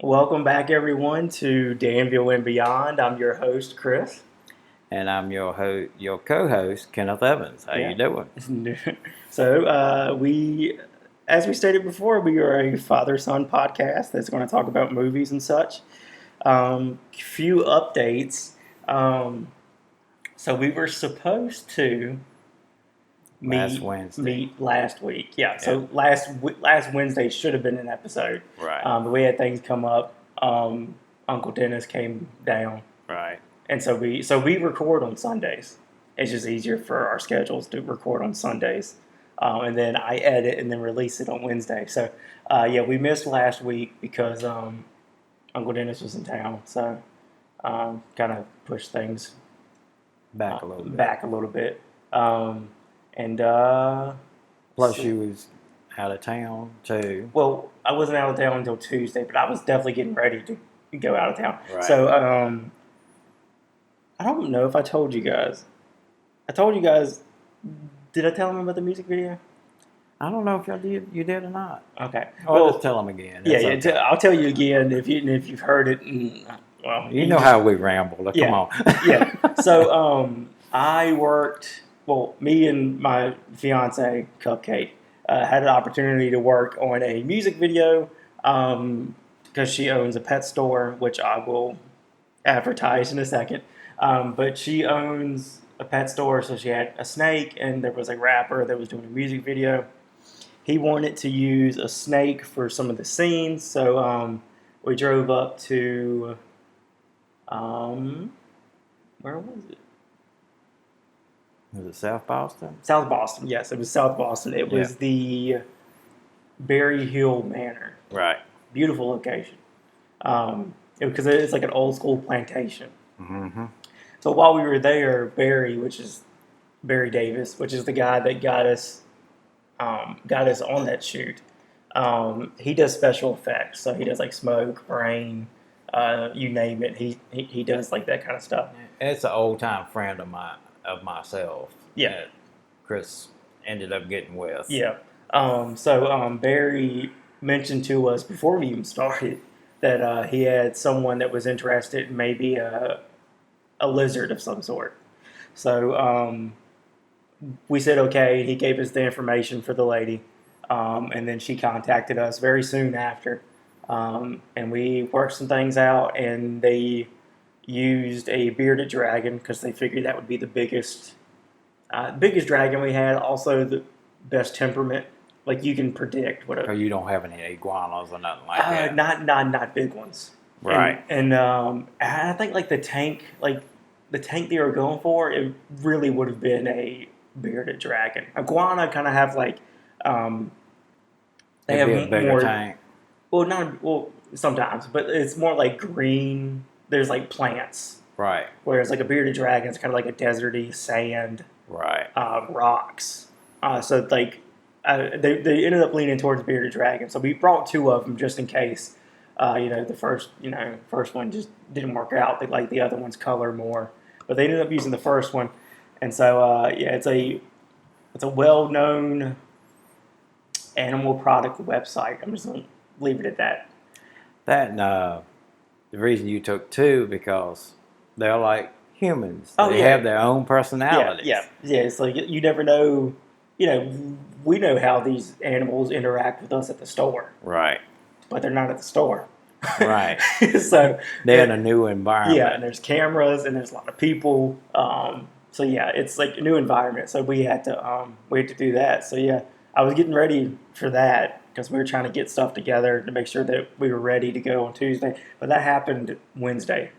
Welcome back, everyone, to Danville and Beyond. I'm your host, Chris. And I'm your co-host, Kenneth Evans. How you Yeah. doing? As we stated before, we are a father-son podcast that's going to talk about movies and such. Few updates. Um, so we were supposed to Last meet Wednesday. meet last week. Yeah. Yeah. So last Wednesday should have been an episode, Right. but we had things come up. Uncle Dennis came down. Right. And so we record on Sundays. It's just easier for our schedules to record on Sundays, and then I edit and then release it on Wednesday. So yeah, we missed last week because Uncle Dennis was in town, so kind of pushed things Back a little bit. back a little bit. And Plus, so- you was out of town too. well, I wasn't out of town until Tuesday, but I was definitely getting ready to go out of town. Right. So I don't know if I told you guys. I told you guys. Did I tell them about the music video? I don't know if you did or not. Okay. I'll just tell them again. Yeah, It's yeah. okay. I'll tell you again if you've heard it. Well, You know how we ramble. Come Yeah. on. Yeah. So I worked. Well, me and my fiance Cupcake had an opportunity to work on a music video because she owns a pet store, which I will advertise in a second. But she owns a pet store, so she had a snake, and there was a rapper that was doing a music video. He wanted to use a snake for some of the scenes, so we drove up to where was it? Was it South Boston? South Boston. Yes, it was South Boston. It was the Berry Hill Manor. Right. Beautiful location. Because it's like an old school plantation. Mm-hmm. So while we were there, Barry, which is Barry Davis, which is the guy that got us on that shoot. He does special effects, so he does like smoke, rain, you name it. He does like that kind of stuff. It's an old time friend of myself. Yeah. That Chris ended up getting with. Yeah. Barry mentioned to us before we even started that he had someone that was interested in maybe a lizard of some sort. So we said okay. He gave us the information for the lady, and then she contacted us very soon after, and we worked some things out. And they used a bearded dragon because they figured that would be the biggest dragon we had. Also, the best temperament. Like you can predict what Or you don't have any iguanas or nothing like that. not big ones. Right. And I think like the tank they were going for, it really would have been a bearded dragon. Iguana kind of have like they It'd be a have bigger more. tank. Well, sometimes, but it's more like green. There's like plants, Right. whereas like a bearded dragon is kind of like a deserty sand, Right. rocks. So like they ended up leaning towards bearded dragon. So we brought two of them just in case. The first one just didn't work out. They like the other one's color more, but they ended up using the first one. And so it's a well-known animal product website. I'm just gonna leave it at that. That and the reason you took two because they're like humans. Oh, They yeah. have their own personalities. Yeah. It's like you never know. We know how these animals interact with us at the store, Right. but they're not at the store. Right. So They're in a new environment. yeah, and there's cameras and there's a lot of people. So yeah, it's like a new environment. So we had to do that. So yeah, I was getting ready for that because we were trying to get stuff together to make sure that we were ready to go on Tuesday. But that happened Wednesday.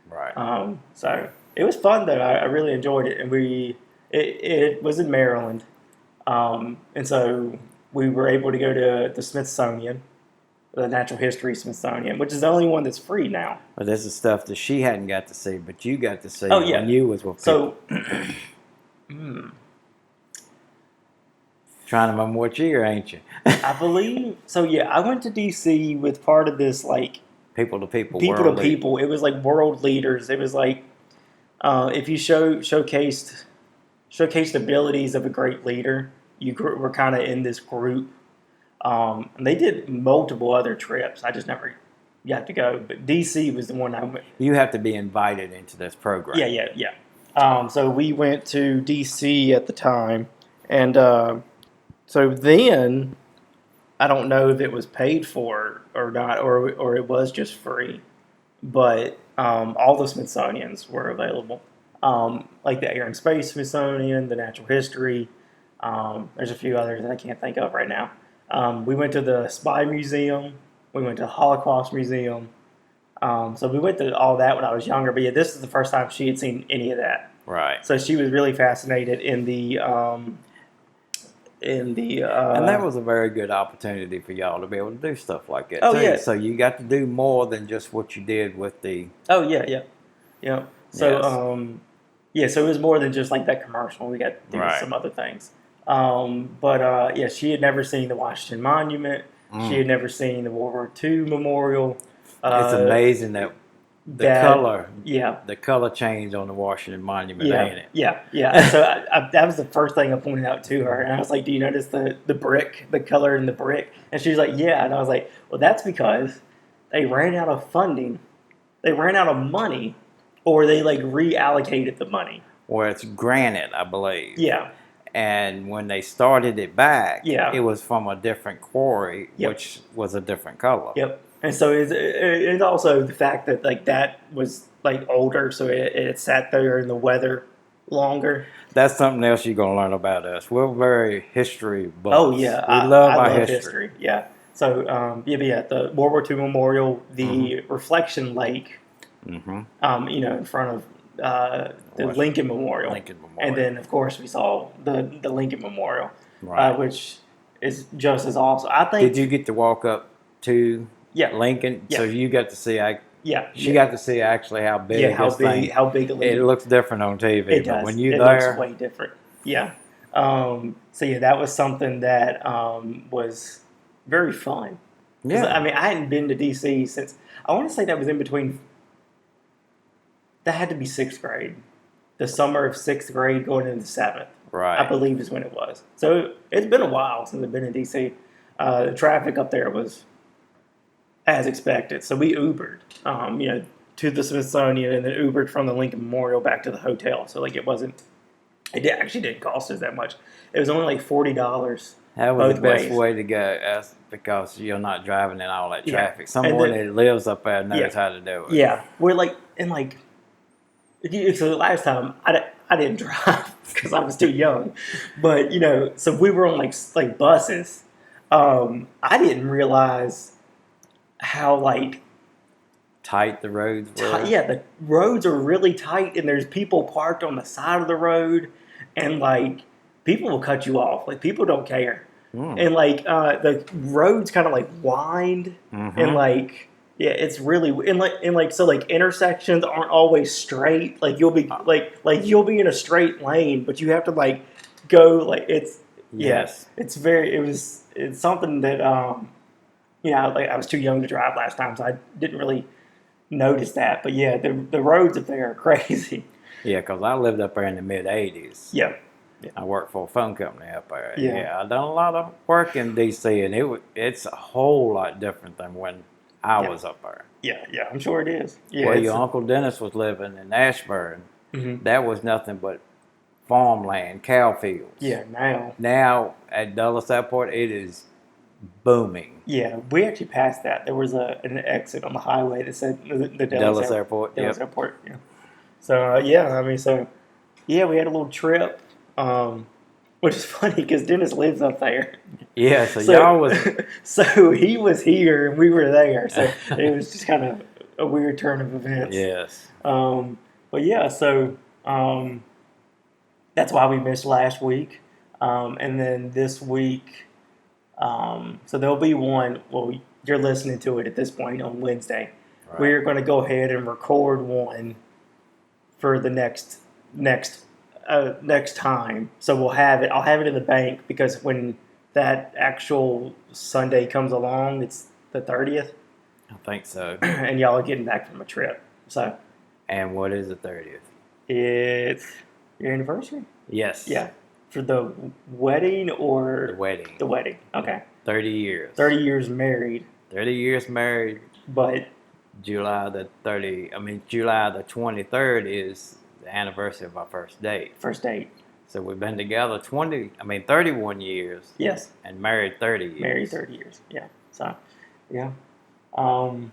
Right. So it was fun though. I really enjoyed it, and it was in Maryland, and so we were able to go to the Smithsonian, the Natural History Smithsonian, which is the only one that's free now. But this is stuff that she hadn't got to see, but you got to see Oh, yeah. when you was with people. So Trying to remember what year, ain't you? I believe so. Yeah, I went to DC with part of this like People to people. people to world league. people. It was like world leaders. It was like if you showcased the abilities of a great leader, were kind of in this group. And they did multiple other trips. I just never got to go. But DC was the one I went. You have to be invited into this program. Yeah. So we went to DC at the time, and so then I don't know if it was paid for or not, or it was just free. But all the Smithsonians were available, like the Air and Space Smithsonian, the Natural History. There's a few others that I can't think of right now. We went to the Spy Museum. We went to the Holocaust Museum. So we went to all that when I was younger. But yeah, this is the first time she had seen any of that. Right. So she was really fascinated in the And that was a very good opportunity for y'all to be able to do stuff like that. Oh, too. yeah. So you got to do more than just what you did with the. Oh yeah. So Yes. So it was more than just like that commercial. We got to do Right. some other things. But yeah, she had never seen the Washington Monument. She had never seen the World War II Memorial. It's amazing that the color, the color change on the Washington Monument, ain't it? Yeah. So that was the first thing I pointed out to her, and I was like, "Do you notice the brick, the color in the brick?" And she was like, "Yeah." And I was like, "Well, that's because they ran out of funding, they ran out of money, or they like reallocated the money." Where it's granite, I believe. Yeah. And when they started it back, Yeah. it was from a different quarry, Yep. which was a different color. Yep. And so it's also the fact that like that was like older, so it sat there in the weather longer. That's something else you're gonna learn about us. We're very history buffs. Oh yeah, we love our love history. Yeah. So the World War II Memorial, the Reflection Lake, Mm-hmm. in front of the Lincoln Memorial. Lincoln Memorial. And then of course we saw the Lincoln Memorial, Right. which is just as awesome. I think. Did you get to walk up to Lincoln? Yeah. So you got to see. She got to see actually how big. how this big thing. how big the Lincoln. It looks different on TV. It but does. when you're it there, looks way different. Yeah. So yeah, that was something that was very fun. yeah. I mean, I hadn't been to DC since I want to say that was in between. That had to be sixth grade, the summer of sixth grade going into seventh. Right. I believe is when it was. So it's been a while since I've been in DC. The traffic up there was as expected. So we Ubered, to the Smithsonian and then Ubered from the Lincoln Memorial back to the hotel. So like actually didn't cost us that much. It was only like $40. That was both the best ways. way to go. That's because you're not driving in all that Yeah. traffic. And Someone then- that lives up there knows Yeah. how to do it. Yeah, we're like so the last time I didn't drive because I was too young, but so we were on like buses. I didn't realize how Tight the roads were. the roads are really tight, and there's people parked on the side of the road, and like people will cut you off. Like people don't care, and like the roads kind of like wind, and like. Yeah, it's really so intersections aren't always straight. Like you'll be you'll be in a straight lane, but you have to go it's Yes. It's something that I was too young to drive last time, so I didn't really notice that. But yeah, the roads up there are crazy. Yeah, because I lived up there in the mid '80s. Yeah. I worked for a phone company up there. Yeah. I done a lot of work in DC, and it's a whole lot different than when I was up there. Yeah, I'm sure it is. Yeah, Where your Uncle Dennis was living in Ashburn, that was nothing but farmland, cow fields. Yeah, now. Now at Dulles Airport, it is booming. Yeah, we actually passed that. There was an exit on the highway that said the Dulles Airport. Dulles Airport. Yeah. So we had a little trip, which is funny because Dennis lives up there. Yeah, so y'all was. So he was here and we were there. So it was just kind of a weird turn of events. Yes. But yeah, so that's why we missed last week, and then this week. So there'll be one. Well, you're listening to it at this point on Wednesday. Right. We're going to go ahead and record one for the next time. So we'll have it. I'll have it in the bank because when that actual Sunday comes along, it's the 30th. I think so. And y'all are getting back from a trip. So. And what is the 30th? It's your anniversary? Yes. Yeah. For the wedding or? The wedding. The wedding. Okay. 30 years. 30 years married. 30 years married. But July the 23rd is the anniversary of our first date. First date. So we've been together 31 years. Yes. And married 30 years. Married 30 years. Yeah. So, yeah. Um,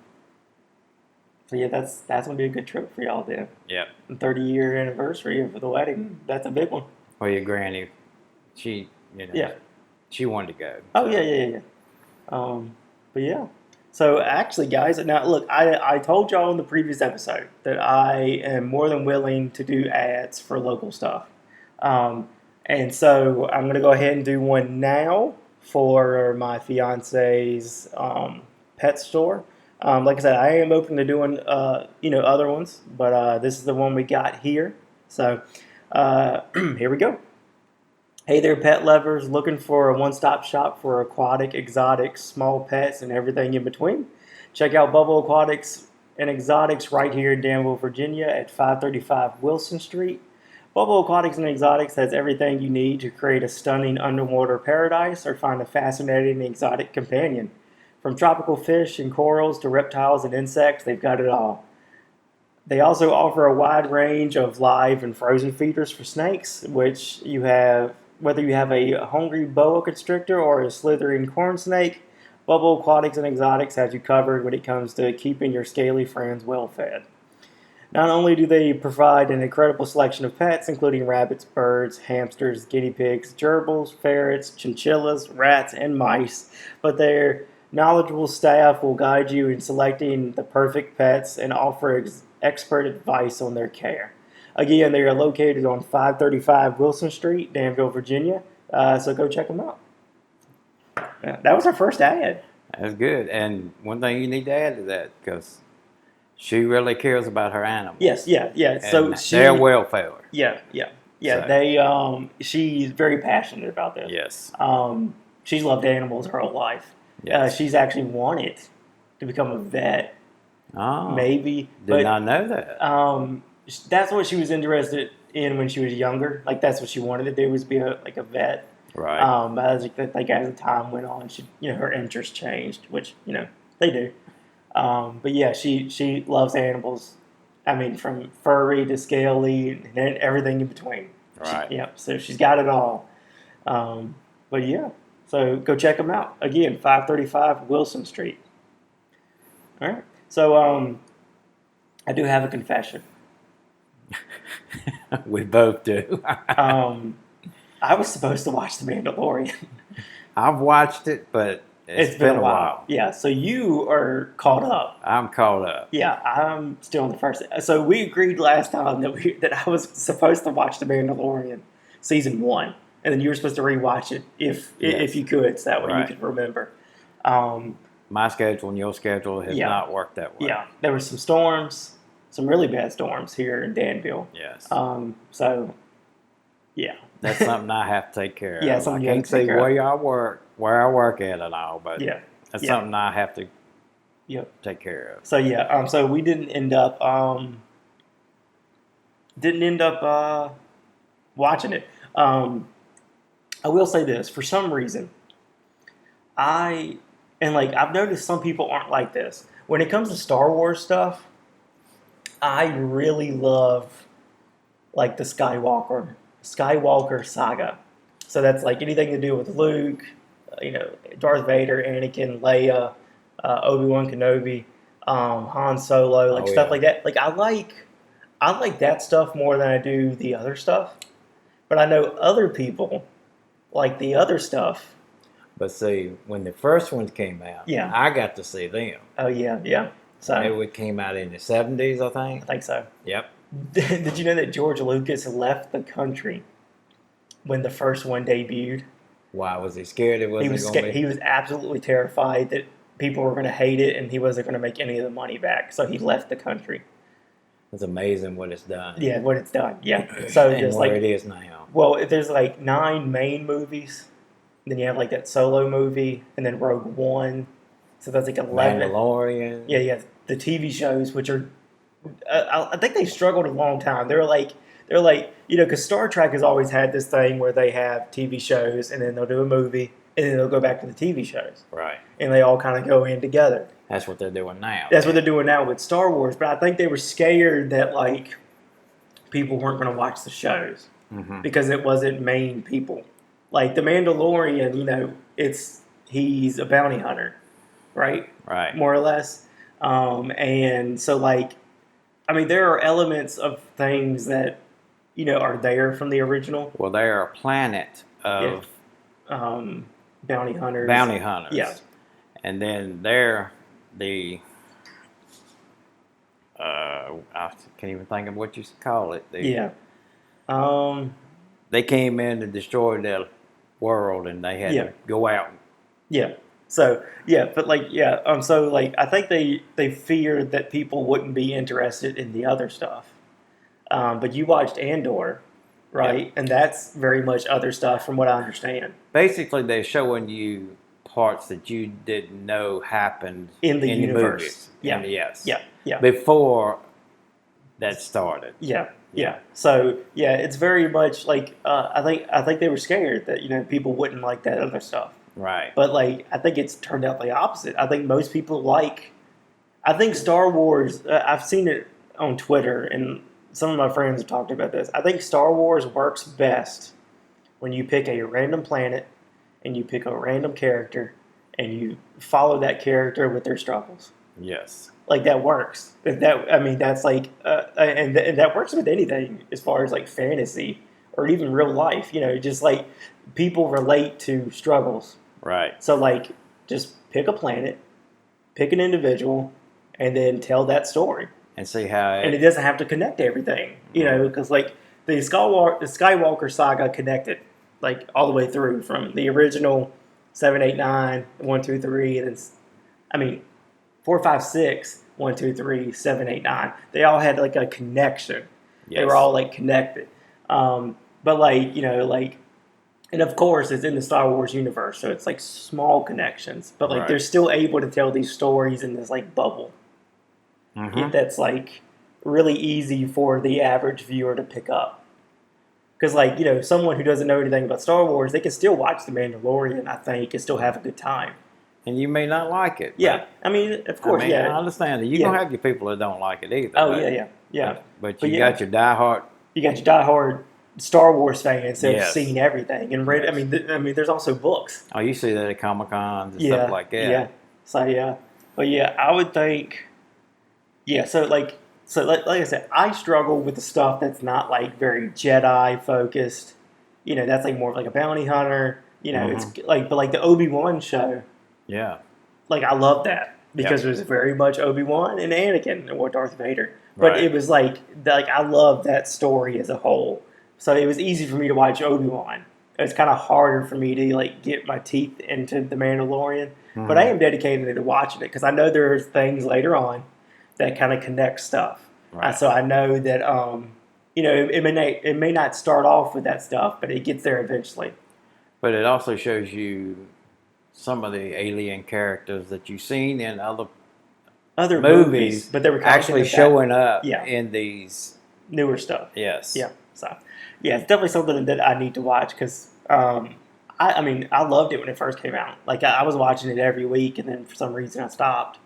so yeah, that's gonna be a good trip for y'all then. Yep. 30-year anniversary of the wedding. That's a big one. Well, your granny, she wanted to go. Oh yeah. But yeah. So actually, guys, now look, I told y'all in the previous episode that I am more than willing to do ads for local stuff. And so I'm going to go ahead and do one now for my fiance's pet store. Like I said, I am open to doing other ones, but this is the one we got here. So here we go. Hey there, pet lovers, looking for a one-stop shop for aquatic, exotic, small pets, and everything in between? Check out Bubble Aquatics and Exotics right here in Danville, Virginia at 535 Wilson Street. Bubble Aquatics and Exotics has everything you need to create a stunning underwater paradise or find a fascinating exotic companion. From tropical fish and corals to reptiles and insects, they've got it all. They also offer a wide range of live and frozen feeders for snakes, which whether you have a hungry boa constrictor or a slithering corn snake, Bubble Aquatics and Exotics has you covered when it comes to keeping your scaly friends well fed. Not only do they provide an incredible selection of pets, including rabbits, birds, hamsters, guinea pigs, gerbils, ferrets, chinchillas, rats, and mice, but their knowledgeable staff will guide you in selecting the perfect pets and offer expert advice on their care. Again, they are located on 535 Wilson Street, Danville, Virginia. So go check them out. Yeah, that was our first ad. That's good. And one thing you need to add to that, because she really cares about her animals. Yes, yeah. And So their welfare. Yeah. So. They she's very passionate about this. Yes. She's loved animals her whole life. Yes. She's actually wanted to become a vet. Oh. Maybe. Did not know that. That's what she was interested in when she was younger. Like that's what she wanted to do, was be a vet. Right. But as the time went on, her interest changed, which they do. But yeah, she loves animals. I mean, from furry to scaly and everything in between. Right. So she's got it all. But yeah, so go check them out. Again, 535 Wilson Street. All right. So I do have a confession. We both do. I was supposed to watch The Mandalorian. I've watched it, but it's been a while. Yeah, so you are caught up. I'm caught up. Yeah, I'm still in the first. So we agreed last time that I was supposed to watch The Mandalorian season 1, and then you were supposed to rewatch it if you could, so that way you could remember. My schedule and your schedule has not worked that way. Yeah, there were some storms, some really bad storms here in Danville. Yes. So, yeah. That's something I have to take care of. Yeah, I can't say where I work at and all, but that's something I have to take care of. So yeah, so we didn't end up watching it. I will say this: for some reason, I've noticed some people aren't like this. When it comes to Star Wars stuff, I really love like the Skywalker saga. So that's like anything to do with Luke, Darth Vader, Anakin, Leia, Obi-Wan Kenobi, Han Solo, stuff like that. Like I like that stuff more than I do the other stuff. But I know other people like the other stuff. But see, when the first ones came out, I got to see them. Oh yeah. So it came out in the 70s, I think. I think so. Yep. Did you know that George Lucas left the country when the first one debuted? Why? Was he scared it wasn't going to be? He was absolutely terrified that people were going to hate it and he wasn't going to make any of the money back. So he left the country. It's amazing what it's done. Yeah, what it's done. Yeah. So and just where it is now. Well, there's 9 main movies. Then you have that solo movie and then Rogue One. So that's 11. Mandalorian. Yeah. The TV shows, which are... I think they struggled a long time. They're like, because Star Trek has always had this thing where they have TV shows and then they'll do a movie and then they'll go back to the TV shows, Right. and they all kind of go in together. That's what they're doing now. That's what they're doing now with Star Wars. But I think they were scared that like people weren't going to watch the shows because it wasn't main people. Like the Mandalorian, you know, he's a bounty hunter, right? Right. More or less. And so like, I mean, there are elements of things that, you know, are there from the original. Well, they are a planet of Bounty hunters. bounty hunters. Yeah. And then they're the I can't even think of what you call it. Yeah. They came in to destroy their world, and they had to go out. Yeah. So yeah, but like so like I think they feared that people wouldn't be interested in the other stuff. But you watched Andor, right? Yeah. And that's very much other stuff, from what I understand. Basically, they're showing you parts that you didn't know happened In the universe. movies. Yeah. Yes. Yeah. Before that started. Yeah. So yeah, it's very much like I think they were scared that, you know, people wouldn't like that other stuff. Right. But like I think it's turned out the opposite. I think most people I think Star Wars. I've seen it on Twitter, and some of my friends have talked about this. I think Star Wars works best when you pick a random planet and you pick a random character and you follow that character with their struggles. Yes. Like that works. That's like, and that works with anything as far as like fantasy or even real life. You know, just like people relate to struggles. Right. So like, just pick a planet, pick an individual, and then tell that story. And see how And it doesn't have to connect to everything, you know, because like the Skywalker saga connected like all the way through from the original 7, 8, 9, 1, 2, 3, and then 4, 5, 6, 1, 2, 3, 7, 8, 9. They all had like a connection. Yes. They were all like connected. But like, you know, like, and of course it's in the Star Wars universe, so it's like small connections, but like they're still able to tell these stories in this like bubble. That's like really easy for the average viewer to pick up. Because like, you know, someone who doesn't know anything about Star Wars, they can still watch The Mandalorian, I think, and still have a good time. And you may not like it. Yeah. I mean, of course, I understand that. You're going to have your people that don't like it either. Oh, yeah. But you got your diehard. You got your diehard Star Wars fans that have seen everything and read. I mean, there's also books. Oh, you see that at Comic-Cons and stuff like that. Yeah. So, yeah. But, yeah, I would think... Yeah, so like I said, I struggle with the stuff that's not like very Jedi focused. You know, that's like more of like a bounty hunter. You know, it's like, but like the Obi-Wan show. Yeah. Like I love that because it was very much Obi-Wan and Anakin or Darth Vader. But it was like I love that story as a whole. So it was easy for me to watch Obi-Wan. It's kind of harder for me to like get my teeth into The Mandalorian. But I am dedicated to watching it because I know there's things later on that kind of connects stuff. Right. So I know that, you know, it may not start off with that stuff, but it gets there eventually. But it also shows you some of the alien characters that you've seen in other movies, but they were actually showing up in these newer stuff. Yes. Yeah. So, yeah, it's definitely something that I need to watch because, I loved it when it first came out. Like I was watching it every week, and then for some reason I stopped.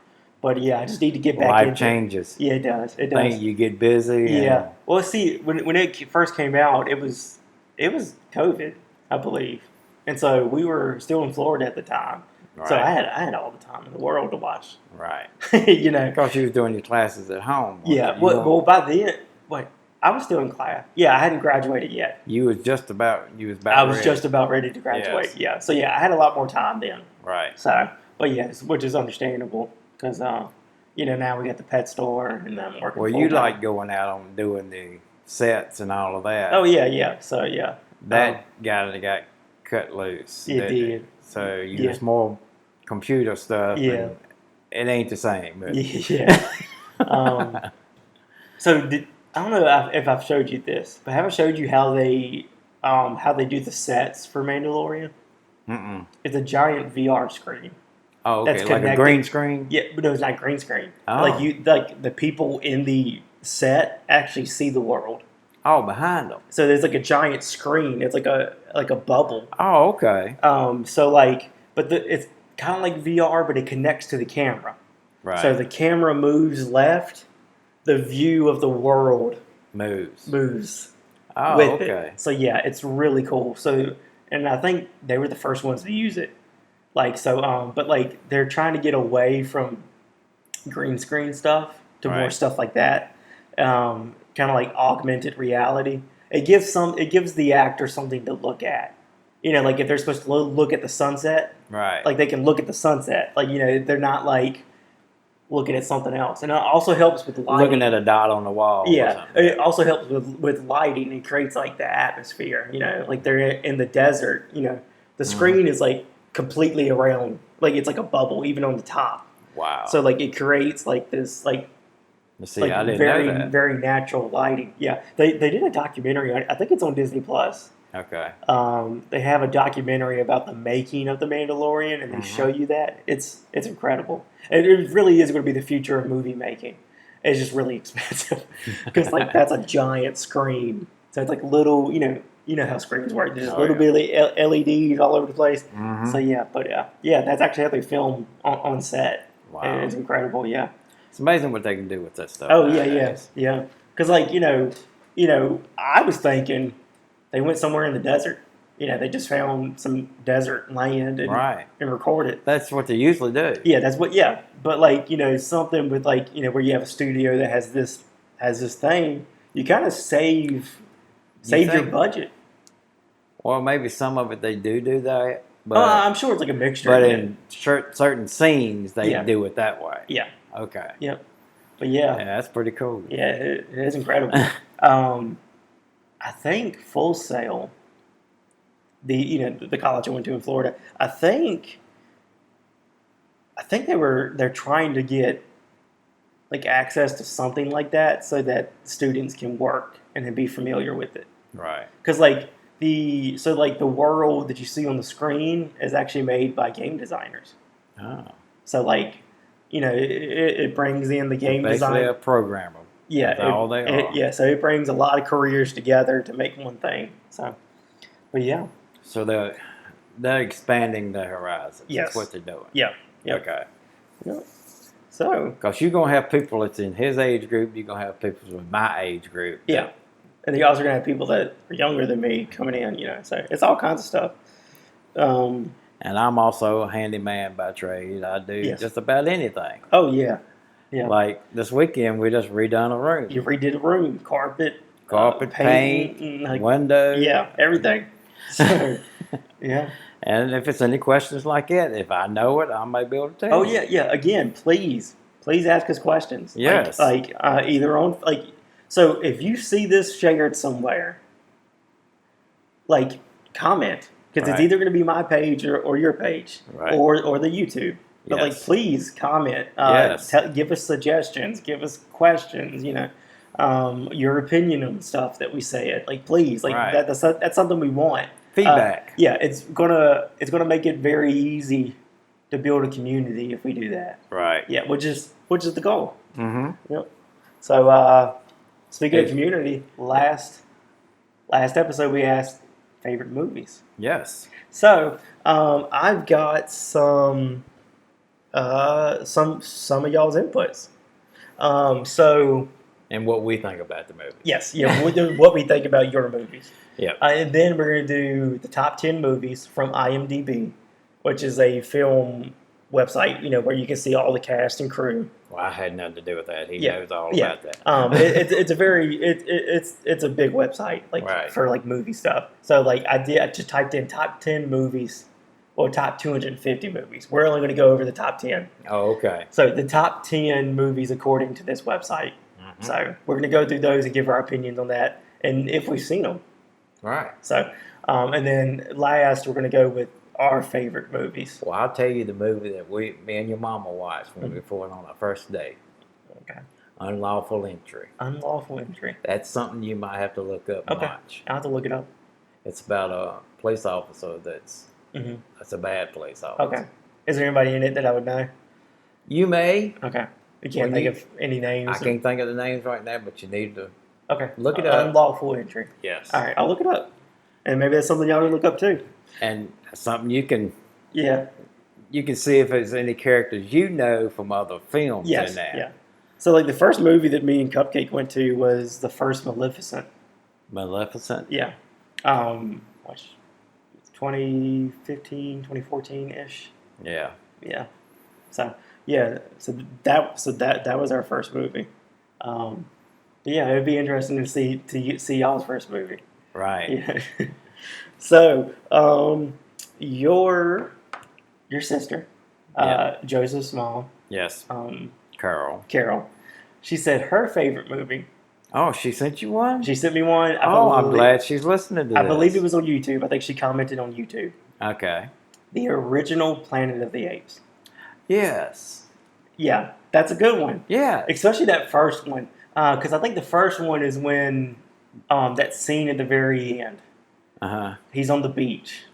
But yeah, I just need to get back into Life changes. Yeah, it does. It does. You get busy. Yeah. Well, see, when it first came out, it was COVID, I believe, and so we were still in Florida at the time. Right. So I had all the time in the world to watch. Right. You know, because you was doing your classes at home. Yeah. Well, by then, I was still in class. Yeah, I hadn't graduated yet. I was just about ready to graduate. Yes. Yeah. So yeah, I had a lot more time then. Right. So, but yes, which is understandable. Because, you know, now we got the pet store and I'm working Well, you like going out and doing the sets and all of that. Oh, yeah. So, yeah. That got cut loose. It did. So you just more computer stuff. Yeah. It ain't the same. But. Yeah. So, I don't know if I've showed you this, but have I showed you how they do the sets for Mandalorian? Mm-mm. It's a giant VR screen. Oh, okay, like a green screen? Yeah, but no, it's not green screen. Oh. Like the people in the set actually see the world. Oh, behind them. So there's like a giant screen. It's like a bubble. Oh, okay. So like, but it's kind of like VR, but it connects to the camera. Right. So the camera moves left, the view of the world moves Oh, with okay. it. So yeah, it's really cool. So, and I think they were the first ones to use it. Like so, but like they're trying to get away from green screen stuff to more Right. stuff like that. Kind of like augmented reality. It gives the actor something to look at. You know, like if they're supposed to look at the sunset, Right. like they can look at the sunset. Like you know, they're not like looking at something else. And it also helps with lighting. Looking at a dot on the wall. Yeah, or something. it also helps with lighting and creates like the atmosphere. You know, like they're in the desert. You know, the screen is like completely around, like it's like a bubble even on the top. Wow. So like it creates like this like See, like I didn't very know that. very natural lighting. Yeah, they did a documentary. I think it's on Disney Plus. Okay. They have a documentary about the making of the Mandalorian, and they show you that. It's incredible. It really is going to be the future of movie making. It's just really expensive because like that's a giant screen. So it's like little, you know how screens work. There's just little bitty LEDs all over the place. So yeah, but yeah, that's actually how they film on set. Wow. And it's incredible. Yeah. It's amazing what they can do with that stuff. Oh nowadays. yeah. Because like I was thinking they went somewhere in the desert. You know, they just found some desert land and recorded. That's what they usually do. Yeah, that's what. Yeah, but like something with like where you have a studio that has this thing, you kind of save your budget. Well, maybe some of it they do that, but I'm sure it's like a mixture. But in certain scenes, they do it that way. Yeah. Okay. Yep. But yeah, that's pretty cool. Yeah, it is incredible. I think Full Sail, the college I went to in Florida, I think they're trying to get like access to something like that so that students can work and then be familiar with it. Right. Because like the world that you see on the screen is actually made by game designers. Oh. So like, it brings in the game design. Basically a programmer. Yeah, That's all they are. Yeah, so it brings a lot of careers together to make one thing. So, but yeah. So they're expanding the horizons. Yes. That's what they're doing. Yeah. Yep. Okay. Yep. So. Because you're going to have people that's in his age group. You're going to have people with my age group. Yeah. And you're also going to have people that are younger than me coming in, So it's all kinds of stuff. And I'm also a handyman by trade. I do just about anything. Oh, yeah. Yeah. Like this weekend, we just redone a room. You redid a room, carpet, paint, like, windows. Yeah, everything. So, yeah. And if it's any questions like that, if I know it, I may be able to tell you. Oh, yeah, yeah. Again, please ask us questions. Yes. Like either on, like, so if you see this shared somewhere, like, comment. Because it's either going to be my page or your page or the YouTube. But like, please comment. Give us suggestions. Give us questions. Your opinion on stuff that we say. Like, please, like that's something we want. Feedback. It's gonna make it very easy to build a community if we do that. Right. Yeah, which is the goal. Mm-hmm. Yep. So speaking of community, last episode we asked favorite movies. Yes. So I've got some of y'all's inputs. And what we think about the movie. Yes, yeah, what we think about your movies. Yeah. And then we're going to do the top 10 movies from IMDb, which is a film website, where you can see all the cast and crew. Well, I had nothing to do with that. He knows all about that. It's a very it's a big website for like movie stuff. So like I just typed in top 10 movies or top 250 movies. We're only going to go over the top 10. Oh, okay. So the top 10 movies according to this website. Mm-hmm. So we're going to go through those and give our opinions on that and if we've seen them. Right. So and then last we're going to go with our favorite movies. Well, I'll tell you the movie that me and your mama watched when we were on our first date. Okay. Unlawful Entry. Unlawful Entry. That's something you might have to look up and watch. I'll have to look it up. It's about a police officer that's a bad police officer. Okay. Is there anybody in it that I would know? You may. Okay. You can't think of any names? I can't think of the names right now, but you need to Okay. Look it up. Unlawful entry. Yes. All right, I'll look it up. And maybe that's something y'all can look up too. And something you can Yeah. see if there's any characters you know from other films Yes. in there. Yeah. So like the first movie that me and Cupcake went to was the first Maleficent. Maleficent? Yeah. Which 2015, 2014-ish. Yeah. Yeah. So yeah, so that was our first movie. But yeah, it'd be interesting to see y'all's first movie. Right. Yeah. So your sister, Joseph's mom, Yes. um, Carol. Carol, she said her favorite movie. Oh, she sent you one? She sent me one. I'm glad she's listening to this. I believe it was on YouTube. I think she commented on YouTube. Okay. The original Planet of the Apes. Yes. Yeah, that's a good one. Yeah. Especially that first one. Because I think the first one is when that scene at the very end. Uh-huh. He's on the beach.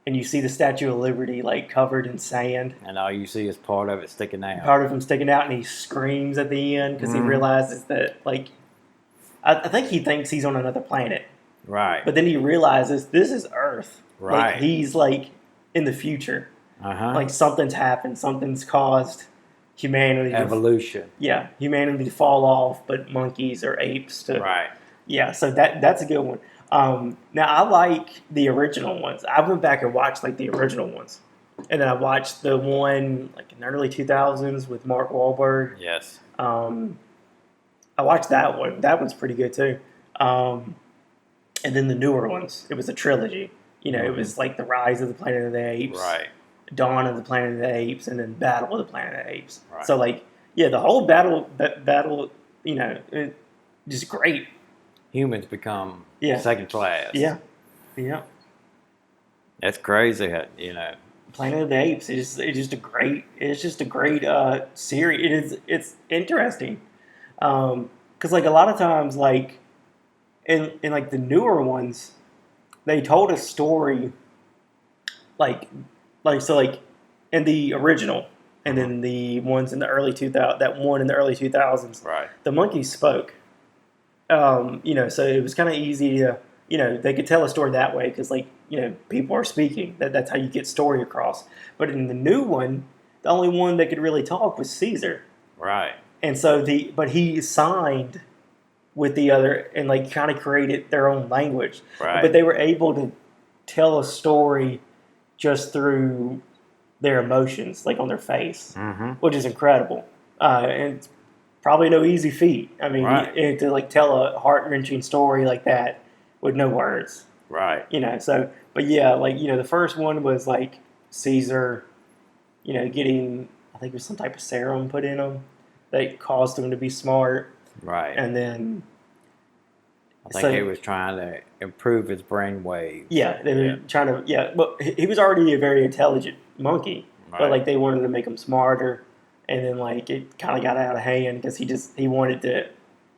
And you see the Statue of Liberty like covered in sand. And all you see is part of it sticking out. Part of him sticking out, and he screams at the end because he realizes that, like, I think he thinks he's on another planet. Right. But then he realizes this is Earth. Right. Like, he's like in the future. Uh-huh. Like something's happened. Something's caused humanity. Evolution. Humanity to fall off, but monkeys or apes to. Right. Yeah, so that's a good one. Now I like the original ones. I went back and watched like the original ones, and then I watched the one like in the early 2000s with Mark Wahlberg. Yes. I watched that one. That one's pretty good too. And then the newer ones. It was a trilogy. It was like the Rise of the Planet of the Apes, Right. Dawn of the Planet of the Apes, and then Battle of the Planet of the Apes. Right. So like, yeah, the whole battle, just great. Humans become Yeah. second class. Yeah. That's crazy, Planet of the Apes is just a great. It's just a great series. It's interesting because like a lot of times like in like the newer ones, they told a story like in the original, and then the ones in the early 2000s. That one in the early 2000s. Right. The monkeys spoke. So it was kind of easy to, they could tell a story that way because, people are speaking. That's how you get story across. But in the new one, the only one that could really talk was Caesar. Right. And so but he signed with the other and, kind of created their own language. Right. But they were able to tell a story just through their emotions, on their face, which is incredible. And it's probably no easy feat. I mean, right. To tell a heart-wrenching story like that with no words. Right. But yeah, the first one was Caesar, getting, I think it was some type of serum put in him that caused him to be smart. Right. And then I think he was trying to improve his brain waves. Yeah, they were trying to, but he was already a very intelligent monkey, right. But they wanted to make him smarter. And then it kind of got out of hand because he wanted to,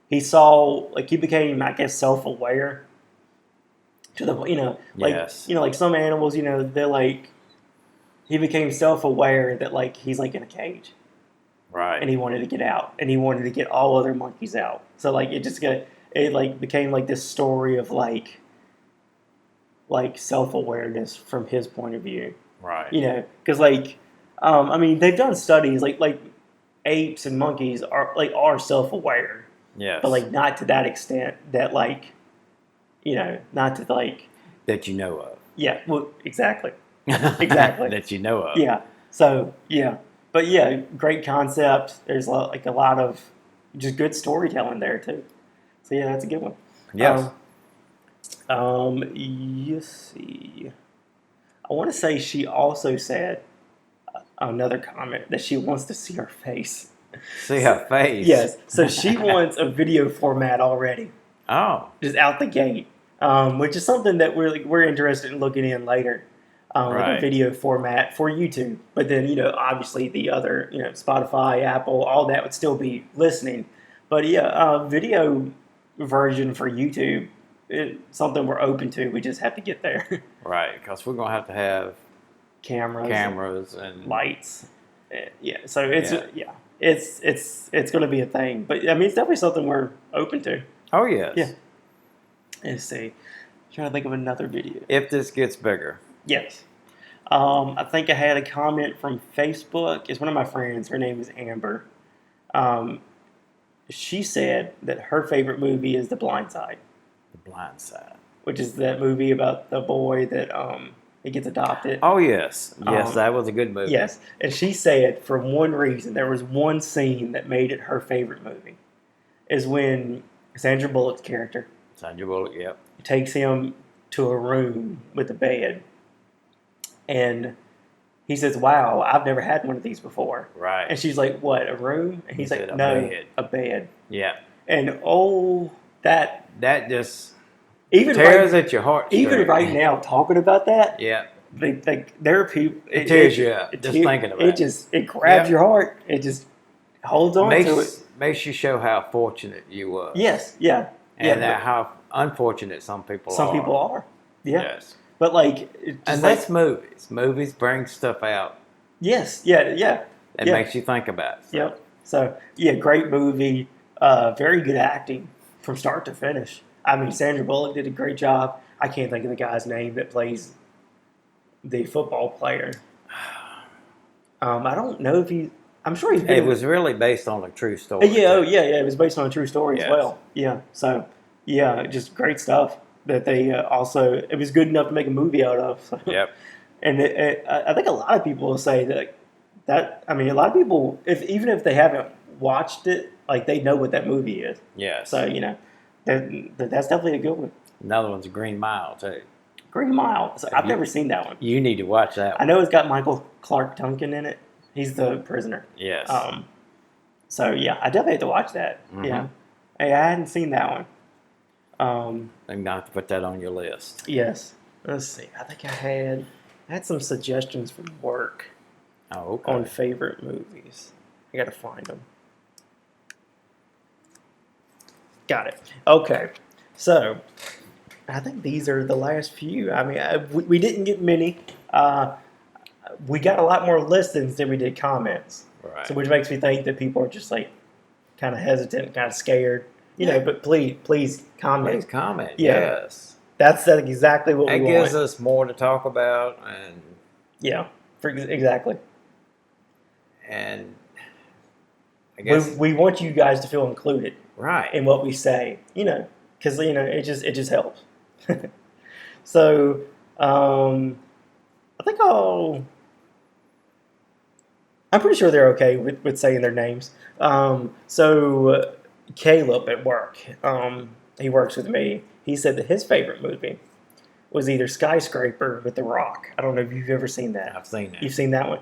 he saw, he became, I guess, self-aware to the, yes. Some animals, they're he became self-aware that he's in a cage. Right. And he wanted to get out, and he wanted to get all other monkeys out. So it became this story of self-awareness from his point of view. Right. Because I mean, they've done studies like apes and monkeys are self-aware. Yes. But not to that extent that not to that you know of. Yeah. Well, exactly. Exactly. That you know of. Yeah. So yeah, but yeah, great concept. There's a lot of just good storytelling there too. So yeah, that's a good one. Yes. You see. I want to say she also said another comment that she wants to see her face. See her face? Yes. So she wants a video format already. Oh. Just out the gate, which is something that we're interested in looking in later. Right. A video format for YouTube. But then, obviously the other, Spotify, Apple, all that would still be listening. But yeah, video version for YouTube, it's something we're open to. We just have to get there. Right, because we're going to have cameras and lights. Yeah, so it's going to be a thing. But I mean, it's definitely something we're open to. Oh, yes. Yeah. Let's see. Trying to think of another video. If this gets bigger. Yes. I think I had a comment from Facebook. It's one of my friends. Her name is Amber. She said that her favorite movie is The Blind Side. The Blind Side. Which is that movie about the boy that he gets adopted. Oh, yes. Yes, that was a good movie. Yes. And she said for one reason, there was one scene that made it her favorite movie. Is when Sandra Bullock's character Sandra Bullock, yep. takes him to a room with a bed. And he says, "Wow, I've never had one of these before." Right. And she's like, "What, a room?" And he's like, "No, a bed." Yeah. And that just even tears at your heart. Even right now, talking about that, yeah, there are people. It tears you up just thinking about it. It grabs your heart. It just holds on to it. Makes you show how fortunate you were. Yes, yeah, and how unfortunate some people are. Some people are. Yeah. Yes. But that's movies. Movies bring stuff out. Yes. Yeah. Yeah. It makes you think about it. So. Yep. So great movie. Very good acting from start to finish. I mean, Sandra Bullock did a great job. I can't think of the guy's name that plays the football player. I don't know if he. I'm sure he's. It was really based on a true story. Yeah. It was based on a true story as well. Yeah. So just great stuff. That they also, it was good enough to make a movie out of. So. Yep. And I think a lot of people will say that I mean, a lot of people, even if they haven't watched it, like they know what that movie is. Yeah. So that's definitely a good one. Another one's Green Mile too. Green Mile. So I've never seen that one. You need to watch that one. I know it's got Michael Clark Duncan in it. He's the prisoner. Yes. So I definitely have to watch that. Mm-hmm. Yeah. Hey, I hadn't seen that one. I'm gonna have to put that on your list. Yes. Let's see. I think I had some suggestions from work. Oh, okay. On favorite movies. I gotta find them. Got it. Okay. So I think these are the last few. I mean, we didn't get many. We got a lot more listens than we did comments. Right. So which makes me think that people are just like kind of hesitant, kind of scared. You know, but please comment. Please comment. Yeah. Yes. That's exactly what we want. It gives us more to talk about, and exactly. And I guess we want you guys to feel included, right, in what we say. You know, because it just helps. So I think I'm pretty sure they're okay with saying their names. So Caleb at work, he works with me. He said that his favorite movie was either Skyscraper with The Rock. I don't know if you've ever seen that. I've seen that. You've seen that one?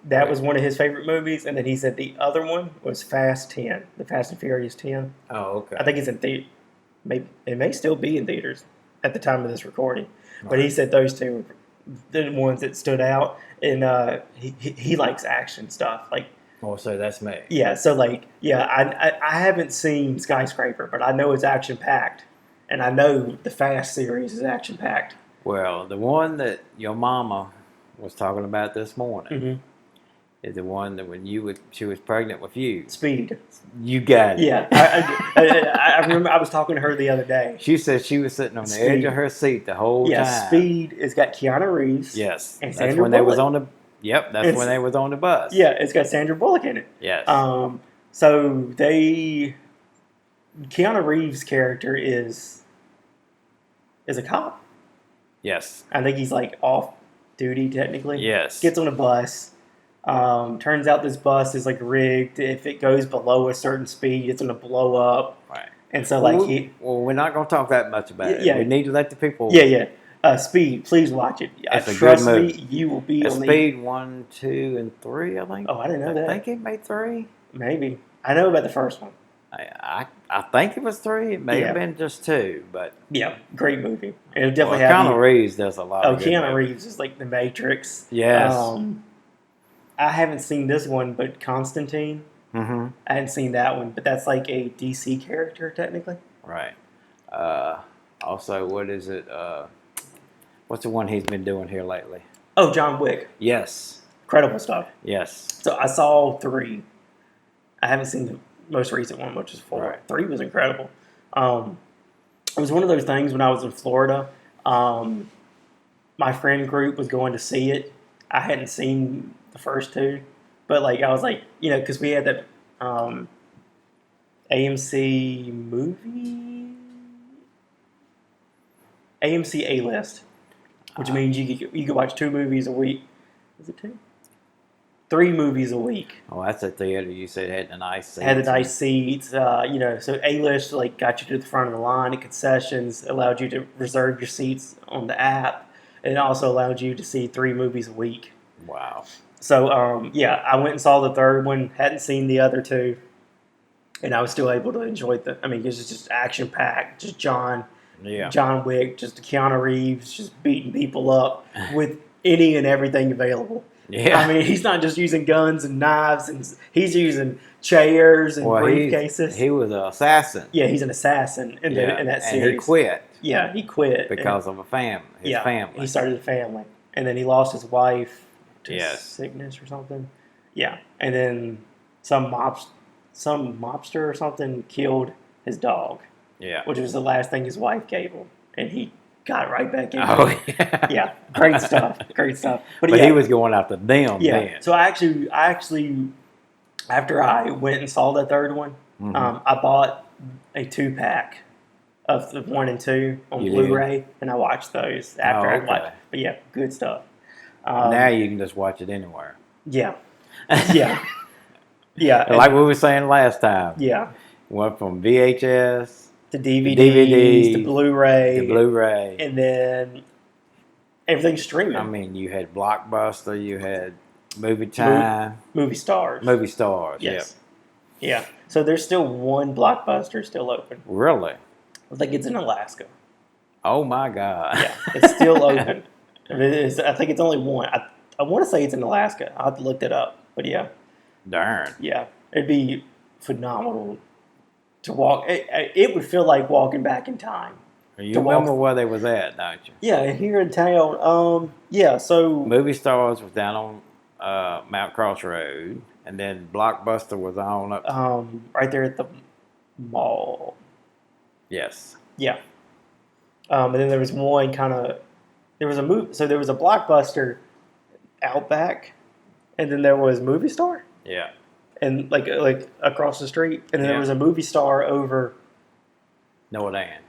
That was one of his favorite movies. And then he said the other one was Fast 10, the Fast and Furious 10. Oh, okay. I think it's in theater. Maybe it may still be in theaters at the time of this recording. Right. But he said those two were the ones that stood out. And he likes action stuff. Oh, so that's me. Yeah, so I haven't seen Skyscraper, but I know it's action packed, and I know the Fast series is action packed. Well, the one that your mama was talking about this morning is the one that when she was pregnant with you. Speed. You got it. Yeah, I remember I was talking to her the other day. She said she was sitting on the edge of her seat the whole time. Yeah, Speed. It's got Keanu Reeves. Yes, and that's Sandra when Bullock. they was on the. Yep, that's when they was on the bus. Yeah, it's got Sandra Bullock in it. Yes. So Keanu Reeves' character is a cop. Yes. I think he's off duty technically. Yes. Gets on a bus. Turns out this bus is rigged. If it goes below a certain speed, it's going to blow up. Right. And so we're not going to talk that much about it. Yeah. We need to let the people. Yeah. Speed, please watch it. Trust me, you will be on Speed 1, 2, and 3. I think. Oh, I didn't know that. I think it made 3. Maybe I know about the first one. I think it was 3. It may have been just 2, but yeah, great movie. It'll definitely Keanu Reeves does a lot. of Keanu Reeves is like the Matrix. Yes. I haven't seen this one, but Constantine. Mm-hmm. I hadn't seen that one, but that's like a DC character technically. Right. Also, what is it? What's the one he's been doing here lately? Oh, John Wick. Yes. Incredible stuff. Yes. So I saw 3. I haven't seen the most recent one, which is 4. Right. 3 was incredible. It was one of those things when I was in Florida. Um, my friend group was going to see it. I hadn't seen the first two, but like I was like, because we had that um, AMC movie, AMC A list, which means you could watch 2 movies a week. Is it 2? 3 movies a week. Oh, that's a theater you said had the nice seats. Had the nice seats, so A-list like got you to the front of the line at concessions, allowed you to reserve your seats on the app, and it also allowed you to see 3 movies a week. Wow. So, I went and saw the third one, hadn't seen the other 2, and I was still able to enjoy because it's just action-packed, just John Wick, just Keanu Reeves just beating people up with any and everything available. Yeah. I mean, he's not just using guns and knives, and he's using chairs and briefcases. He was an assassin. Yeah, he's an assassin in that series. And he quit. Yeah, he quit. Because of a family. His family. He started a family. And then he lost his wife to Yes. sickness or something. Yeah. And then some mobster or something killed his dog. Yeah. Which was the last thing his wife gave him. And he got right back in. Oh, yeah. Yeah. Great stuff. Great stuff. But he was going after them then. So I actually, after I went and saw the third one, I bought a 2-pack of the 1 and 2 on Blu-ray, and I watched those after I watched. But yeah, good stuff. Now you can just watch it anywhere. Yeah. Yeah. Yeah. Like we were saying last time. Yeah. Went from VHS to DVDs to Blu-ray. And then everything's streaming. I mean, you had Blockbuster, you had Movie Time. Movie Stars. Movie Stars, yes. Yeah. So there's still one Blockbuster still open. Really? I think it's in Alaska. Oh, my God. Yeah, it's still open. I think it's only one. I want to say it's in Alaska. I'll have to look that up. But yeah. Darn. Yeah. It'd be phenomenal to walk. It would feel like walking back in time. You remember where they was at, don't you? Yeah, here in town. So Movie Stars was down on Mount Cross Road, and then Blockbuster was on up. Right there at the mall. Yes. Yeah. And then there was one there was a movie. So there was a Blockbuster out back, and then there was Movie Star. Yeah. And like across the street, and then there was a Movie Star over. Nordan.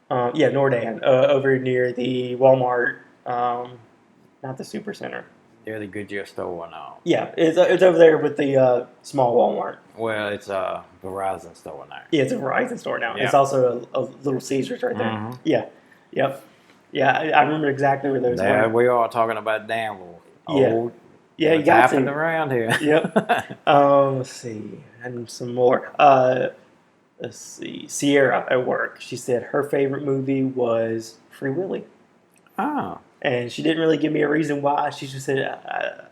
Nordan, over near the Walmart, not the Supercenter. Near the Goodyear store and all. Yeah, it's over there with the small Walmart. Well, it's a Verizon store now. Yeah, it's a Verizon store now. Yeah. It's also a Little Caesars right there. Mm-hmm. Yeah, yep. Yeah, I remember exactly where those were. We are talking about Danville. Yeah. Yeah, you got happened around here. Yep. Let's see, and some more. Let's see. Sierra at work. She said her favorite movie was Free Willy. Oh. And she didn't really give me a reason why. She just said,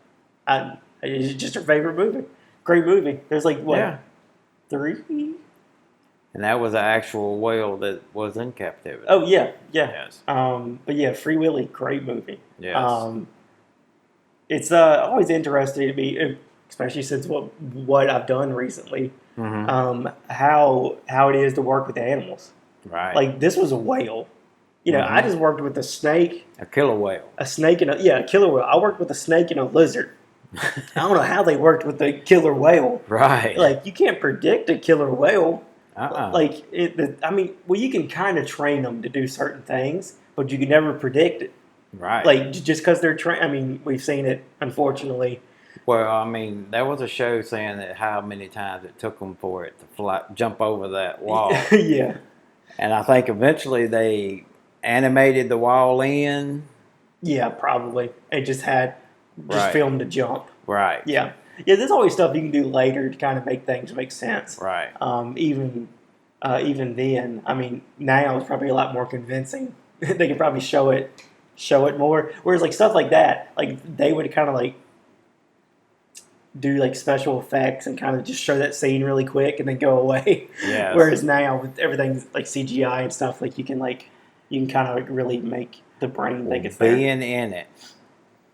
it's just her favorite movie. Great movie. There's like, what, Yeah. 3? And that was an actual whale that was in captivity. Oh, yeah. Yes. But yeah, Free Willy, great movie. Yes. It's always interesting to me, especially since what I've done recently, how it is to work with animals. Right. Like, this was a whale. I just worked with a snake. A killer whale. A snake and a killer whale. I worked with a snake and a lizard. I don't know how they worked with the killer whale. Right. Like, you can't predict a killer whale. Uh-uh. Like, you can kind of train them to do certain things, but you can never predict it. Right. Like, just because they're trained. We've seen it, unfortunately. Well, there was a show saying that how many times it took them for it to jump over that wall. Yeah. And I think eventually they animated the wall in. Yeah, probably. It just filmed a jump. Right. Yeah. Yeah, there's always stuff you can do later to kind of make things make sense. Right. Even then, now it's probably a lot more convincing. They could probably show it more. Whereas like stuff like that, like they would kind of like do like special effects and kind of just show that scene really quick and then go away. Yes. Whereas now with everything like CGI and stuff, like you can kind of like really make the brain think it's there. Being in it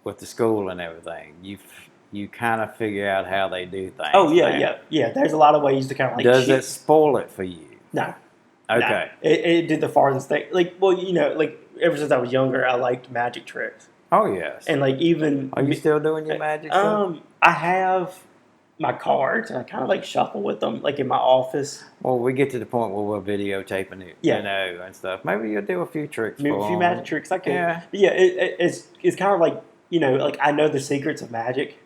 with the school and everything, you kind of figure out how they do things. Oh yeah. There's a lot of ways to kind of like. Does it spoil it for you? No. Okay. It did the farthest thing. Like, well, like ever since I was younger, I liked magic tricks, Oh yes. and like even Are you still doing your magic stuff? I have my cards, and I kind of like shuffle with them, like in my office. Well, we get to the point where we're videotaping it, Yeah. and stuff. Maybe you'll do a few tricks Maybe a for few 'em. magic tricks I could. Yeah. But yeah, it's kind of like like I know the secrets of magic,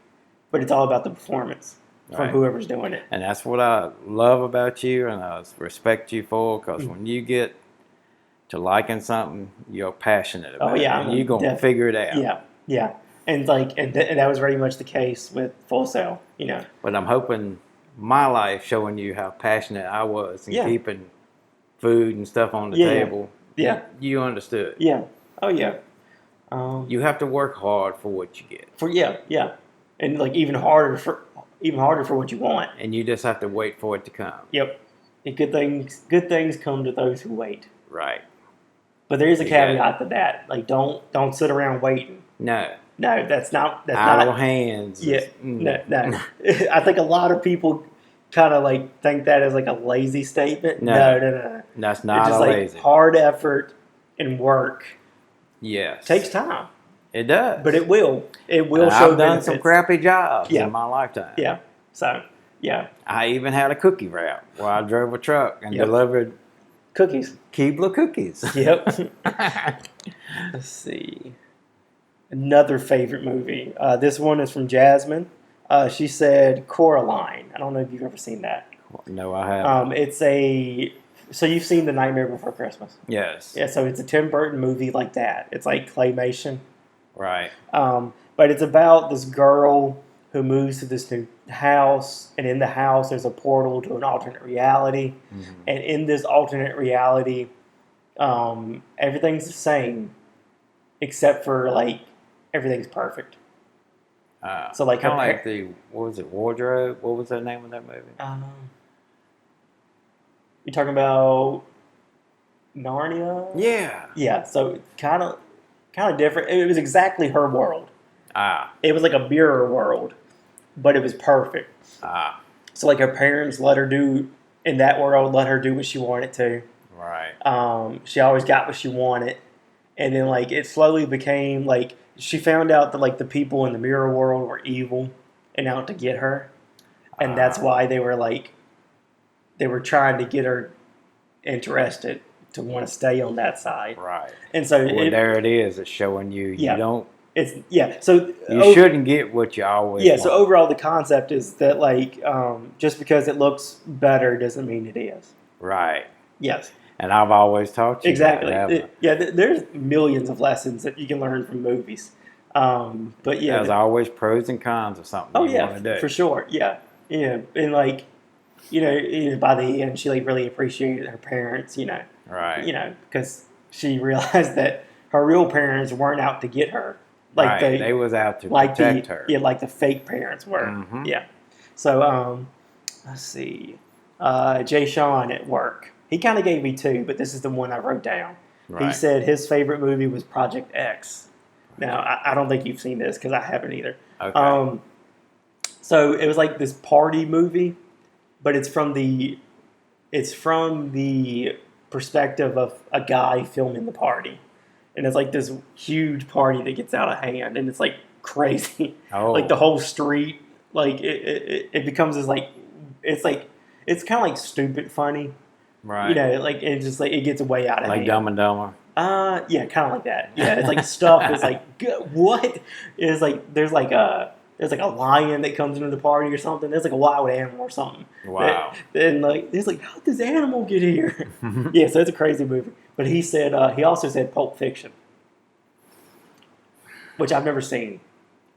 but it's all about the performance from Right. whoever's doing it. And that's what I love about you, and I respect you for, because Mm. when you get to liking something, you're passionate about Oh yeah, it, and you're gonna def- figure it out. yeah, yeah, and and that was very much the case with Full Sail. But I'm hoping my life showing you how passionate I was in Yeah. keeping food and stuff on the Yeah, yeah. table. Yeah. You understood. Yeah. Oh yeah. You have to work hard for what you get, Yeah, and like even harder for what you want. and you just have to wait for it to come. Yep. And good things come to those who wait. Right. But there is a Exactly. caveat to that. Like don't sit around waiting. No. No, that's not Idle hands. Yeah. is- No. I think a lot of people kind of like think that as like a lazy statement. No. No. That's It's not just a like lazy. hard effort and work Yes. takes time, It does. but it will And show I've done some benefits. crappy jobs Yeah. in my lifetime. Yeah. So yeah, I even had a cookie route where I drove a truck and Yep. delivered cookies. Keebler cookies. Yep. Let's see. Another favorite movie. This one is from Jasmine. She said Coraline. I don't know if you've ever seen that. No, I haven't. So you've seen The Nightmare Before Christmas. Yes. Yeah, so it's a Tim Burton movie like that. It's like claymation. Right. But it's about this girl who moves to this new house, and in the house there's a portal to an alternate reality. Mhm. And in this alternate reality, everything's the same, except for like everything's perfect. So like kind of her like the what was it, Wardrobe? What was the name of that movie? You're talking about Narnia? Yeah. Yeah. So kind of different. It was exactly her world. It was like a mirror world, but it was perfect. So like her parents let her do what she wanted to. Right. She always got what she wanted, and then like it slowly became like she found out that like the people in the mirror world were evil and out to get her, and that's why they were trying to get her interested to want to stay on that side. Right. And so There it is. It's showing you Yeah. you don't. So You shouldn't get what you always. Yeah. Want. So overall, the concept is that like just because it looks better doesn't mean it is. Right. Yes. And I've always taught you Exactly. that, haven't There's millions of lessons that you can learn from movies. But yeah. There's always pros and cons of something you want to do. for sure. Yeah. And like, by the end, she like really appreciated her parents. Right. Because she realized that her real parents weren't out to get her. Like right. They was out to like protect her. Yeah, like the fake parents were. Mhm. Yeah. So let's see. Jay Sean at work. He kind of gave me two, but this is the one I wrote down. Right. He said his favorite movie was Project X. Now I don't think you've seen this because I haven't either. Okay. So it was like this party movie, but it's from the perspective of a guy filming the party, and it's like this huge party that gets out of hand, and it's like crazy. Oh. Like the whole street, like it becomes this like it's kind of like stupid funny. Right. Like it just like it gets way out of Like hand. Dumb and Dumber. Yeah, kind of like that. Yeah, it's like stuff is like what? It's like there's like a lion that comes into the party or something. There's like a wild animal or something. Wow. And like he's like, how did this animal get here? Yeah, so it's a crazy movie. But he also said Pulp Fiction, which I've never seen.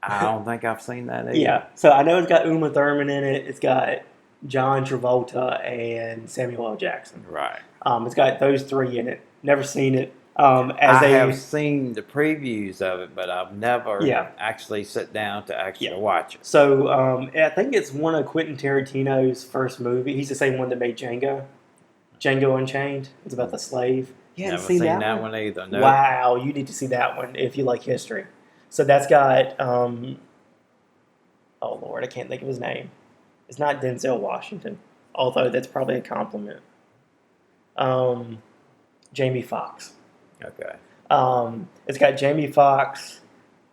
I don't think I've seen that either. Yeah, so I know it's got Uma Thurman in it. It's got John Travolta and Samuel L. Jackson. Right. It's got those three in it. Never seen it. I have seen the previews of it, but I've never Yeah. actually sit down to actually Yeah. watch it. So I think it's one of Quentin Tarantino's first movie. He's the same one that made Django Unchained. It's about the slave. You haven't Never seen seen that that one? one either. No. Wow, you need to see that one if you like history. So that's got oh Lord, I can't think of his name. It's not Denzel Washington, although that's probably a compliment. Jamie Foxx. Okay. It's got Jamie Foxx,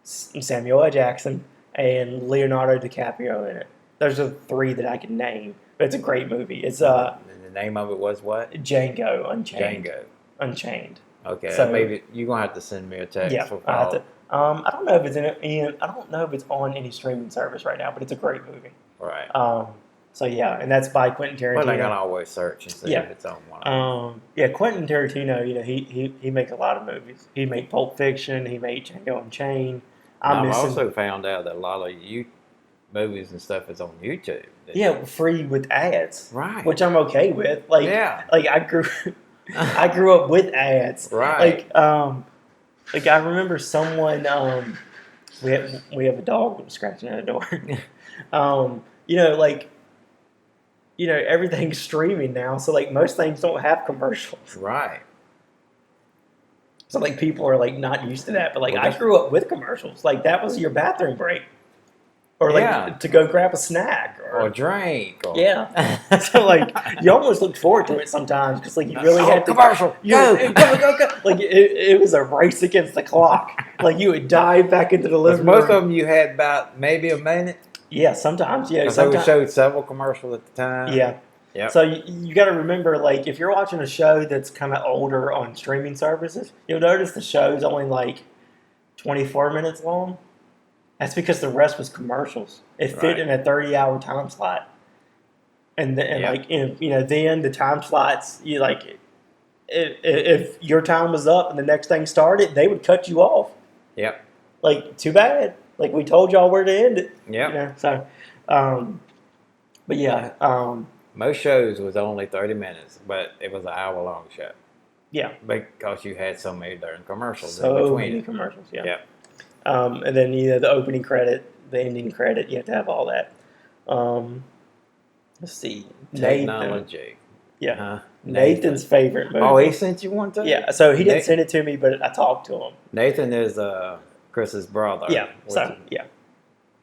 Samuel L. Jackson, and Leonardo DiCaprio in it. Those are the three that I can name. But it's a great movie. It's The name of it was what? Django Unchained. Django. Unchained. Okay. So Maybe you're gonna have to send me a text. yeah, For I have to. I don't know if it's I don't know if it's on any streaming service right now, but it's a great movie. Right. So yeah, and that's by Quentin Tarantino. But I can always search and see if it's on one. Yeah, Quentin Tarantino. You know, he makes a lot of movies. He made Pulp Fiction. He made Django Unchained. I've also found out that a lot of movies and stuff is on YouTube. Yeah, free with ads. Right. Which I'm okay with. Like, like I grew up with ads. Right. Like I remember someone. We have a dog that was scratching at the door. Everything's streaming now, so like most things don't have commercials. Right. So like people are like not used to that, but like I grew up with commercials. Like that was your bathroom break, or like to go grab a snack or a drink. Yeah. So like you almost looked forward to it sometimes because like you really had to commercial. Go. Like it was a race against the clock. Like you would dive back into the living room. Most of them you had about maybe a minute. Yeah, sometimes. Yeah, because they would show several commercials at the time. Yeah. Yeah. So you got to remember, like, if you're watching a show that's kind of older on streaming services, you'll notice the show's only like 24 minutes long. That's because the rest was commercials. It fit in a 30-hour time slot, and then the time slots you like. If your time was up and the next thing started, they would cut you off. Yep. Like, too bad. Like, we told y'all where to end it. Yeah. So, but yeah. Most shows was only 30 minutes, but it was an hour-long show. Yeah. Because you had so many darn commercials in between. So many commercials, yeah. Yeah. And then, the opening credit, the ending credit, you have to have all that. Let's see. Technology. Nathan. Yeah. Nathan's favorite movie. Oh, he sent you one too? Yeah. So he didn't send it to me, but I talked to him. Nathan is Chris's brother. Yeah. So, yeah.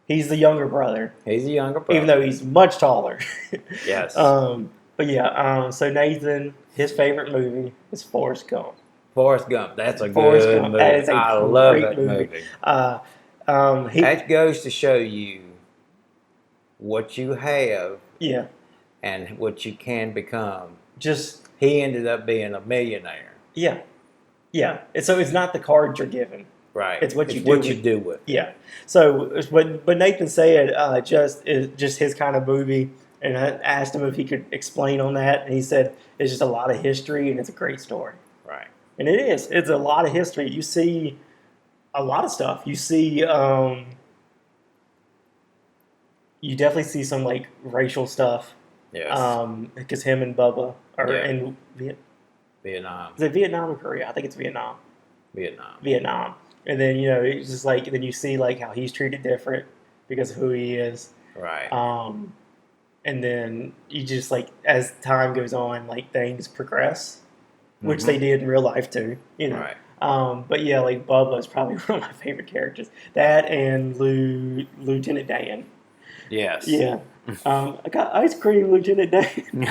He's the younger brother. He's the younger brother. Even though he's much taller. Yes. But yeah, so Nathan, his favorite movie is Forrest Gump. Forrest Gump. That's a good movie. That is I love that movie. That goes to show you what you have. Yeah. And what you can become. Just he ended up being a millionaire. Yeah. Yeah. So it's not the cards you're given. Right. It's what you do with. Yeah. So but Nathan said just his kind of movie, and I asked him if he could explain on that, and he said it's just a lot of history and it's a great story. Right. And it is. It's a lot of history. You see a lot of stuff. You see you definitely see some like racial stuff. Yes. Because him and Bubba are in Vietnam. Is it Vietnam or Korea? I think it's Vietnam. Vietnam. And then, it's just like, then you see like how he's treated different because of who he is. Right. And then you just like, as time goes on, like things progress, which they did in real life too, Right. But yeah, like Bubba is probably one of my favorite characters. That and Lieutenant Dan. Yes. Yeah. I got ice cream, Lieutenant Dan.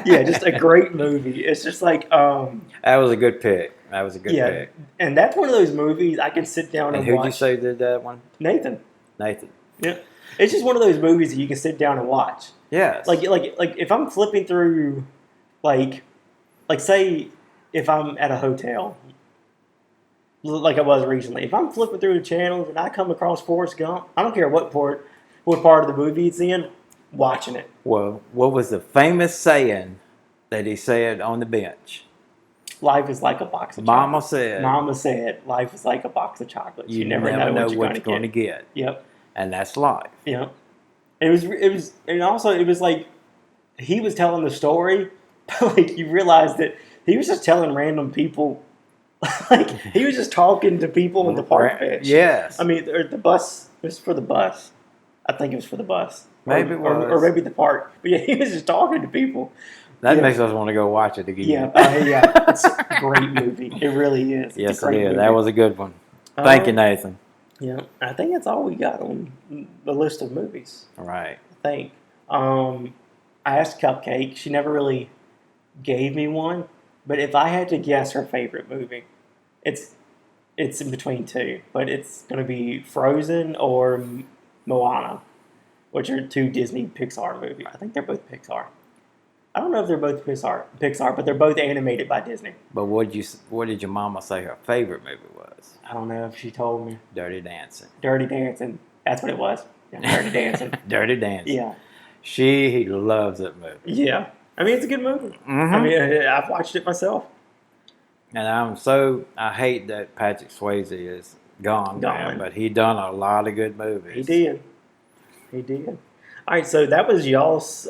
Yeah, just a great movie. It's just like that was a good pick. Pick. And that's one of those movies I can sit down and watch. And who'd you say did that one? Nathan. Yeah. It's just one of those movies that you can sit down and watch. Yes. Like if I'm flipping through, like say if I'm at a hotel, like I was recently, if I'm flipping through the channels and I come across Forrest Gump, I don't care what part of the movie it's in, watching it. Well, what was the famous saying that he said on the bench? Life is like a box of chocolates. Mama said, life is like a box of chocolates. You never know what you're going to get. Yep. And that's life. Yep. It was, and also it was like he was telling the story, but like you realized that he was just telling random people, like he was just talking to people in the park bench. Yes. I mean, or the bus. It was for the bus. I think it was for the bus. Maybe it was. Or maybe the park. But yeah, he was just talking to people. That makes us want to go watch it again. Yeah, it's a great movie. It really is. Yes, it is. That was a good one. Thank you, Nathan. Yeah, I think that's all we got on the list of movies. Right. I think. I asked Cupcake. She never really gave me one, but if I had to guess her favorite movie, it's it's in between two, but it's going to be Frozen or Moana, which are two Disney Pixar movies. I think they're both Pixar. I don't know if they're both Pixar, but they're both animated by Disney. But what did your mama say her favorite movie was? I don't know if she told me. Dirty Dancing. Dirty Dancing. That's what it was. Yeah, Dirty Dancing. Dirty Dancing. Yeah. She loves that movie. Yeah. I mean, it's a good movie. Mm-hmm. I mean, I've watched it myself. And I hate that Patrick Swayze is gone. Now, but he done a lot of good movies. He did. All right, so that was y'all's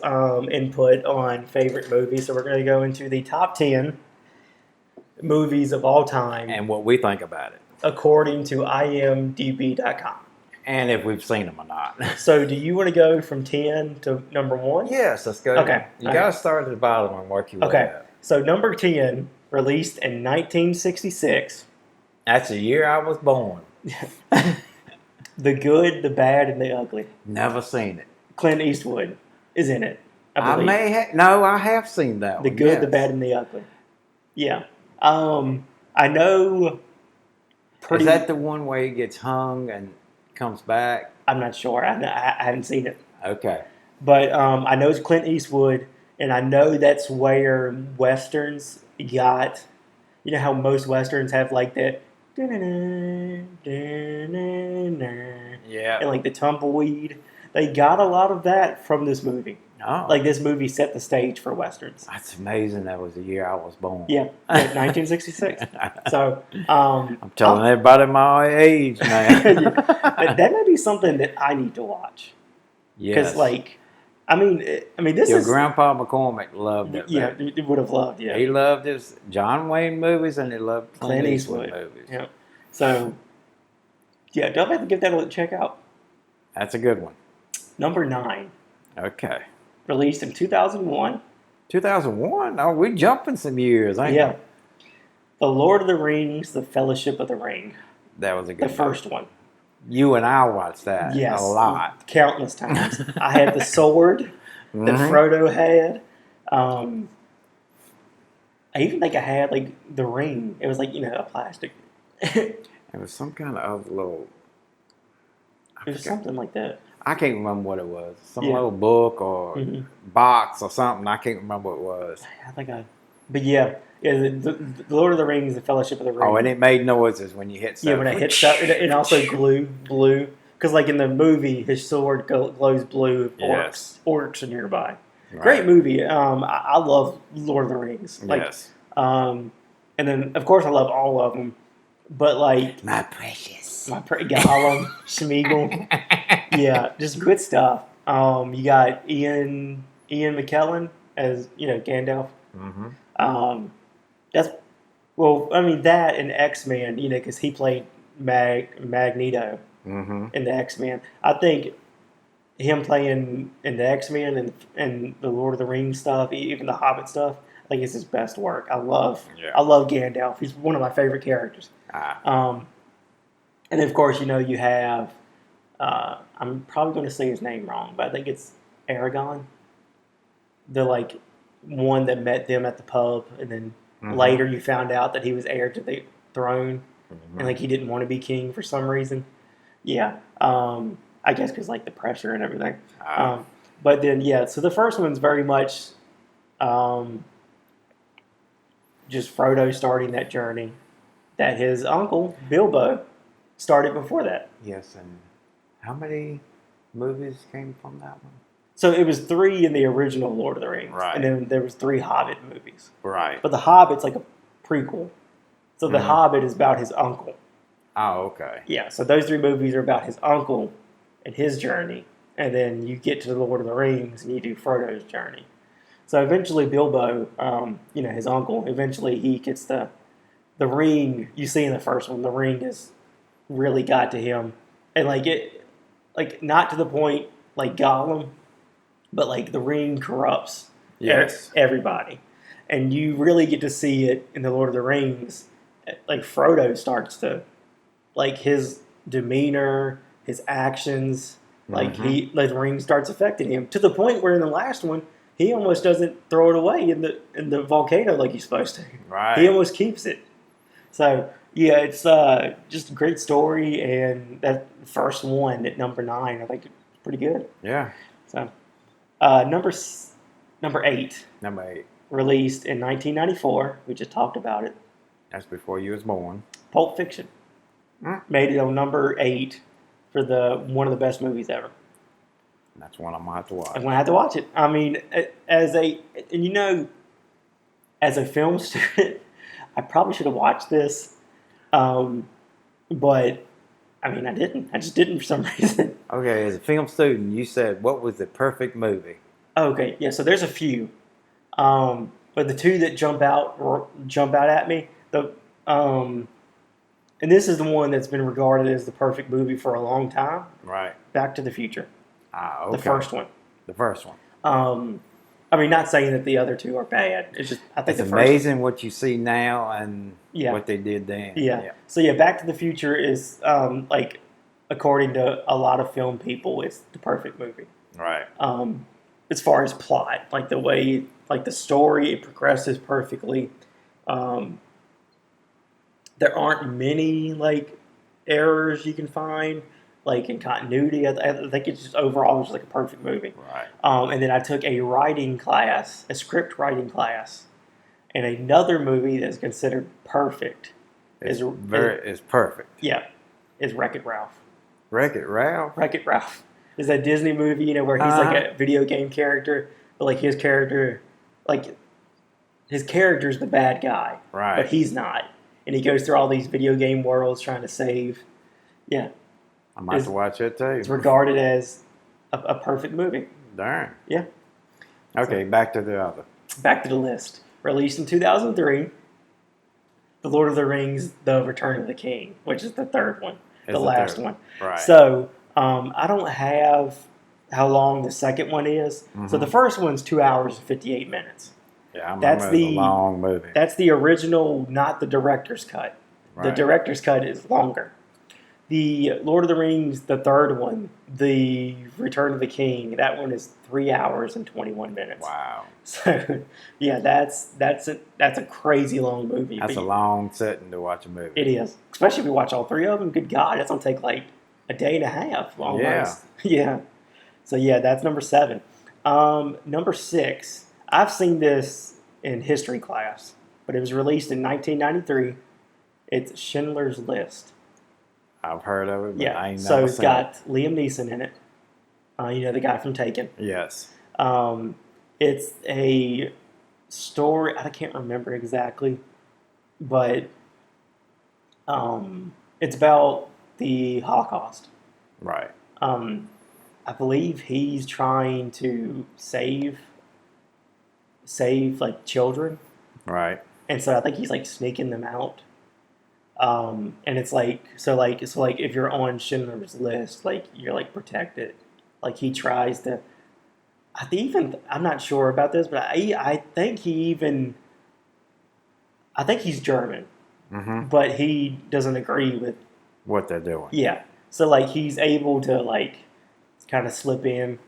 input on favorite movies. So we're going to go into the top 10 movies of all time. And what we think about it. According to imdb.com. And if we've seen them or not. So do you want to go from 10 to number 1? Yes, let's go. Okay. You got to start at the bottom and work your way up. So number 10, released in 1966. That's the year I was born. The Good, the Bad, and the Ugly. Never seen it. Clint Eastwood is in it. I have seen that one. The Good, the Bad, and the Ugly. Yeah. I know. Is that the one where he gets hung and comes back? I'm not sure. I haven't seen it. Okay. But I know it's Clint Eastwood, and I know that's where Westerns got. You know how most Westerns have like that. Yeah. And like the tumbleweed. They got a lot of that from this movie. Oh. Like this movie set the stage for Westerns. That's amazing. That was the year I was born. Yeah, 1966. So I'm telling everybody my age, man. That may be something that I need to watch. Yes. Because, I mean, this Your is Grandpa McCormick loved it. Yeah, he would have loved. Yeah, he loved his John Wayne movies, and he loved Clint Eastwood movies. Yeah. So, yeah, don't have to give that a check out. That's a good one. Number 9. Okay. Released in 2001. 2001? Oh, we're jumping some years, ain't we? Yeah. The Lord of the Rings, The Fellowship of the Ring. That was a good one. The first one. You and I watched that a lot. Countless times. I had the sword that Frodo had. I even think I had, the ring. It was a plastic. It was some kind of other little... It was something like that. I can't remember what it was. Some little book or box or something. I can't remember what it was. But yeah, the Lord of the Rings, The Fellowship of the Ring. Oh, and it made noises when you hit stuff. Yeah, when it hit stuff. It also blue. Because in the movie, his sword glows blue if orcs are nearby. Right. Great movie. I love Lord of the Rings. Yes. And then, of course, I love all of them. But my precious. Gollum, Smeagol. Yeah, just good stuff. You got Ian McKellen as Gandalf. Mm-hmm. That and X-Men. Because he played Magneto in the X-Men. I think him playing in the X-Men and the Lord of the Rings stuff, even the Hobbit stuff, I think it's his best work. I love Gandalf. He's one of my favorite characters. And then, of course, you have, I'm probably going to say his name wrong, but I think it's Aragon. The, one that met them at the pub, and then later you found out that he was heir to the throne, and, he didn't want to be king for some reason. Yeah. I guess because, the pressure and everything. But then, so the first one's very much just Frodo starting that journey that his uncle, Bilbo, started before that. Yes, and how many movies came from that one? So it was 3 in the original Lord of the Rings. Right. And then there was 3 Hobbit movies. Right. But The Hobbit's a prequel. So The Hobbit is about his uncle. Oh, okay. Yeah, so those 3 movies are about his uncle and his journey. And then you get to the Lord of the Rings and you do Frodo's journey. So eventually Bilbo, his uncle, eventually he gets the ring. You see in the first one, the ring is really got to him, and not to the point like Gollum, but the ring corrupts everybody, and you really get to see it in the Lord of the Rings. Frodo starts to his demeanor, his actions, the ring starts affecting him to the point where in the last one he almost doesn't throw it away in the volcano like he's supposed to. Right. He almost keeps it. So yeah, it's just a great story, and that first one at number 9, I think it's pretty good. Yeah. So number 8, Number 8. released in 1994. We just talked about it. That's before you was born. Pulp Fiction made it on number 8 for one of the best movies ever. That's one I'm gonna have to watch. I'm gonna have to watch it. I mean, as a film student, I probably should have watched this, but I mean, I didn't. I just didn't for some reason. Okay, as a film student, you said what was the perfect movie? Okay, yeah. So there's a few, but the two that jump out at me. And this is the one that's been regarded as the perfect movie for a long time. Right. Back to the Future. Ah, okay. The first one. The first one. I mean, not saying that the other two are bad. It's just I think it's the first amazing what you see now and what they did then. Yeah. So yeah, Back to the Future is like, according to a lot of film people, it's the perfect movie. Right. As far as plot, like the way, like the story, it progresses perfectly. There aren't many like errors you can find, like in continuity. I think it's just overall just like a perfect movie. Right. And then I took a script writing class, and another movie that's considered perfect is perfect. Yeah, is Wreck-It Ralph. Wreck-It Ralph. Wreck-It Ralph is that Disney movie, where he's like a video game character, but like his character's the bad guy, right? But he's not. And he goes through all these video game worlds trying to save. Yeah. I might have to watch it too. It's regarded as a perfect movie. Darn. Yeah. Okay, so, back to the other. Back to the list. Released in 2003, The Lord of the Rings, The Return of the King, which is the third one, the last one. Right. So I don't have how long the second one is. Mm-hmm. So the first one's 2 hours and 58 minutes. Yeah, I remember it's a long movie. That's the original, not the director's cut. Right. The director's cut is longer. The Lord of the Rings, the third one, The Return of the King, that one is 3 hours and 21 minutes. Wow. So, yeah, that's a crazy long movie. That's a long setting to watch a movie. It is. Especially if you watch all 3 of them. Good God, that's going to take like a day and a half almost. Yeah. Yeah. So, yeah, that's number 7. Number 6, I've seen this in history class, but it was released in 1993. It's Schindler's List. I've heard of it, but I ain't never so it's seen got Liam Neeson in it. The guy from Taken. Yes. It's a story. I can't remember exactly, but it's about the Holocaust. Right. I believe he's trying to save like children. Right. And so I think he's like sneaking them out. And it's like if you're on Schindler's List, like you're like protected. Like he tries to. I'm not sure about this, but I think he's German, mm-hmm. but he doesn't agree with what they're doing. Yeah, so like he's able to like kind of slip in,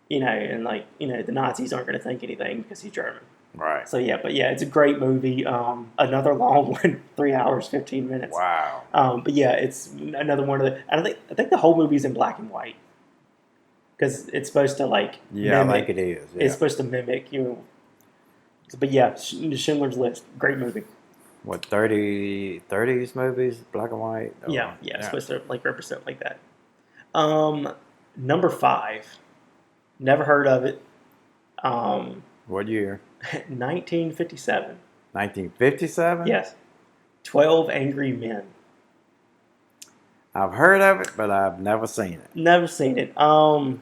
and like the Nazis aren't going to think anything because he's German. Right. So yeah, it's a great movie. Another long one, 3 hours, 15 minutes. Wow. But yeah, it's another one of the. I think the whole movie's in black and white because it's supposed to like. Yeah, mimic, I think it is. Yeah. It's supposed to mimic But yeah, Schindler's List, great movie. What 30s movies, black and white? Oh, yeah, it's supposed to like represent like that. Number 5, never heard of it. What year? 1957. 1957? Yes. 12 Angry Men. I've heard of it, but I've never seen it. Never seen it. The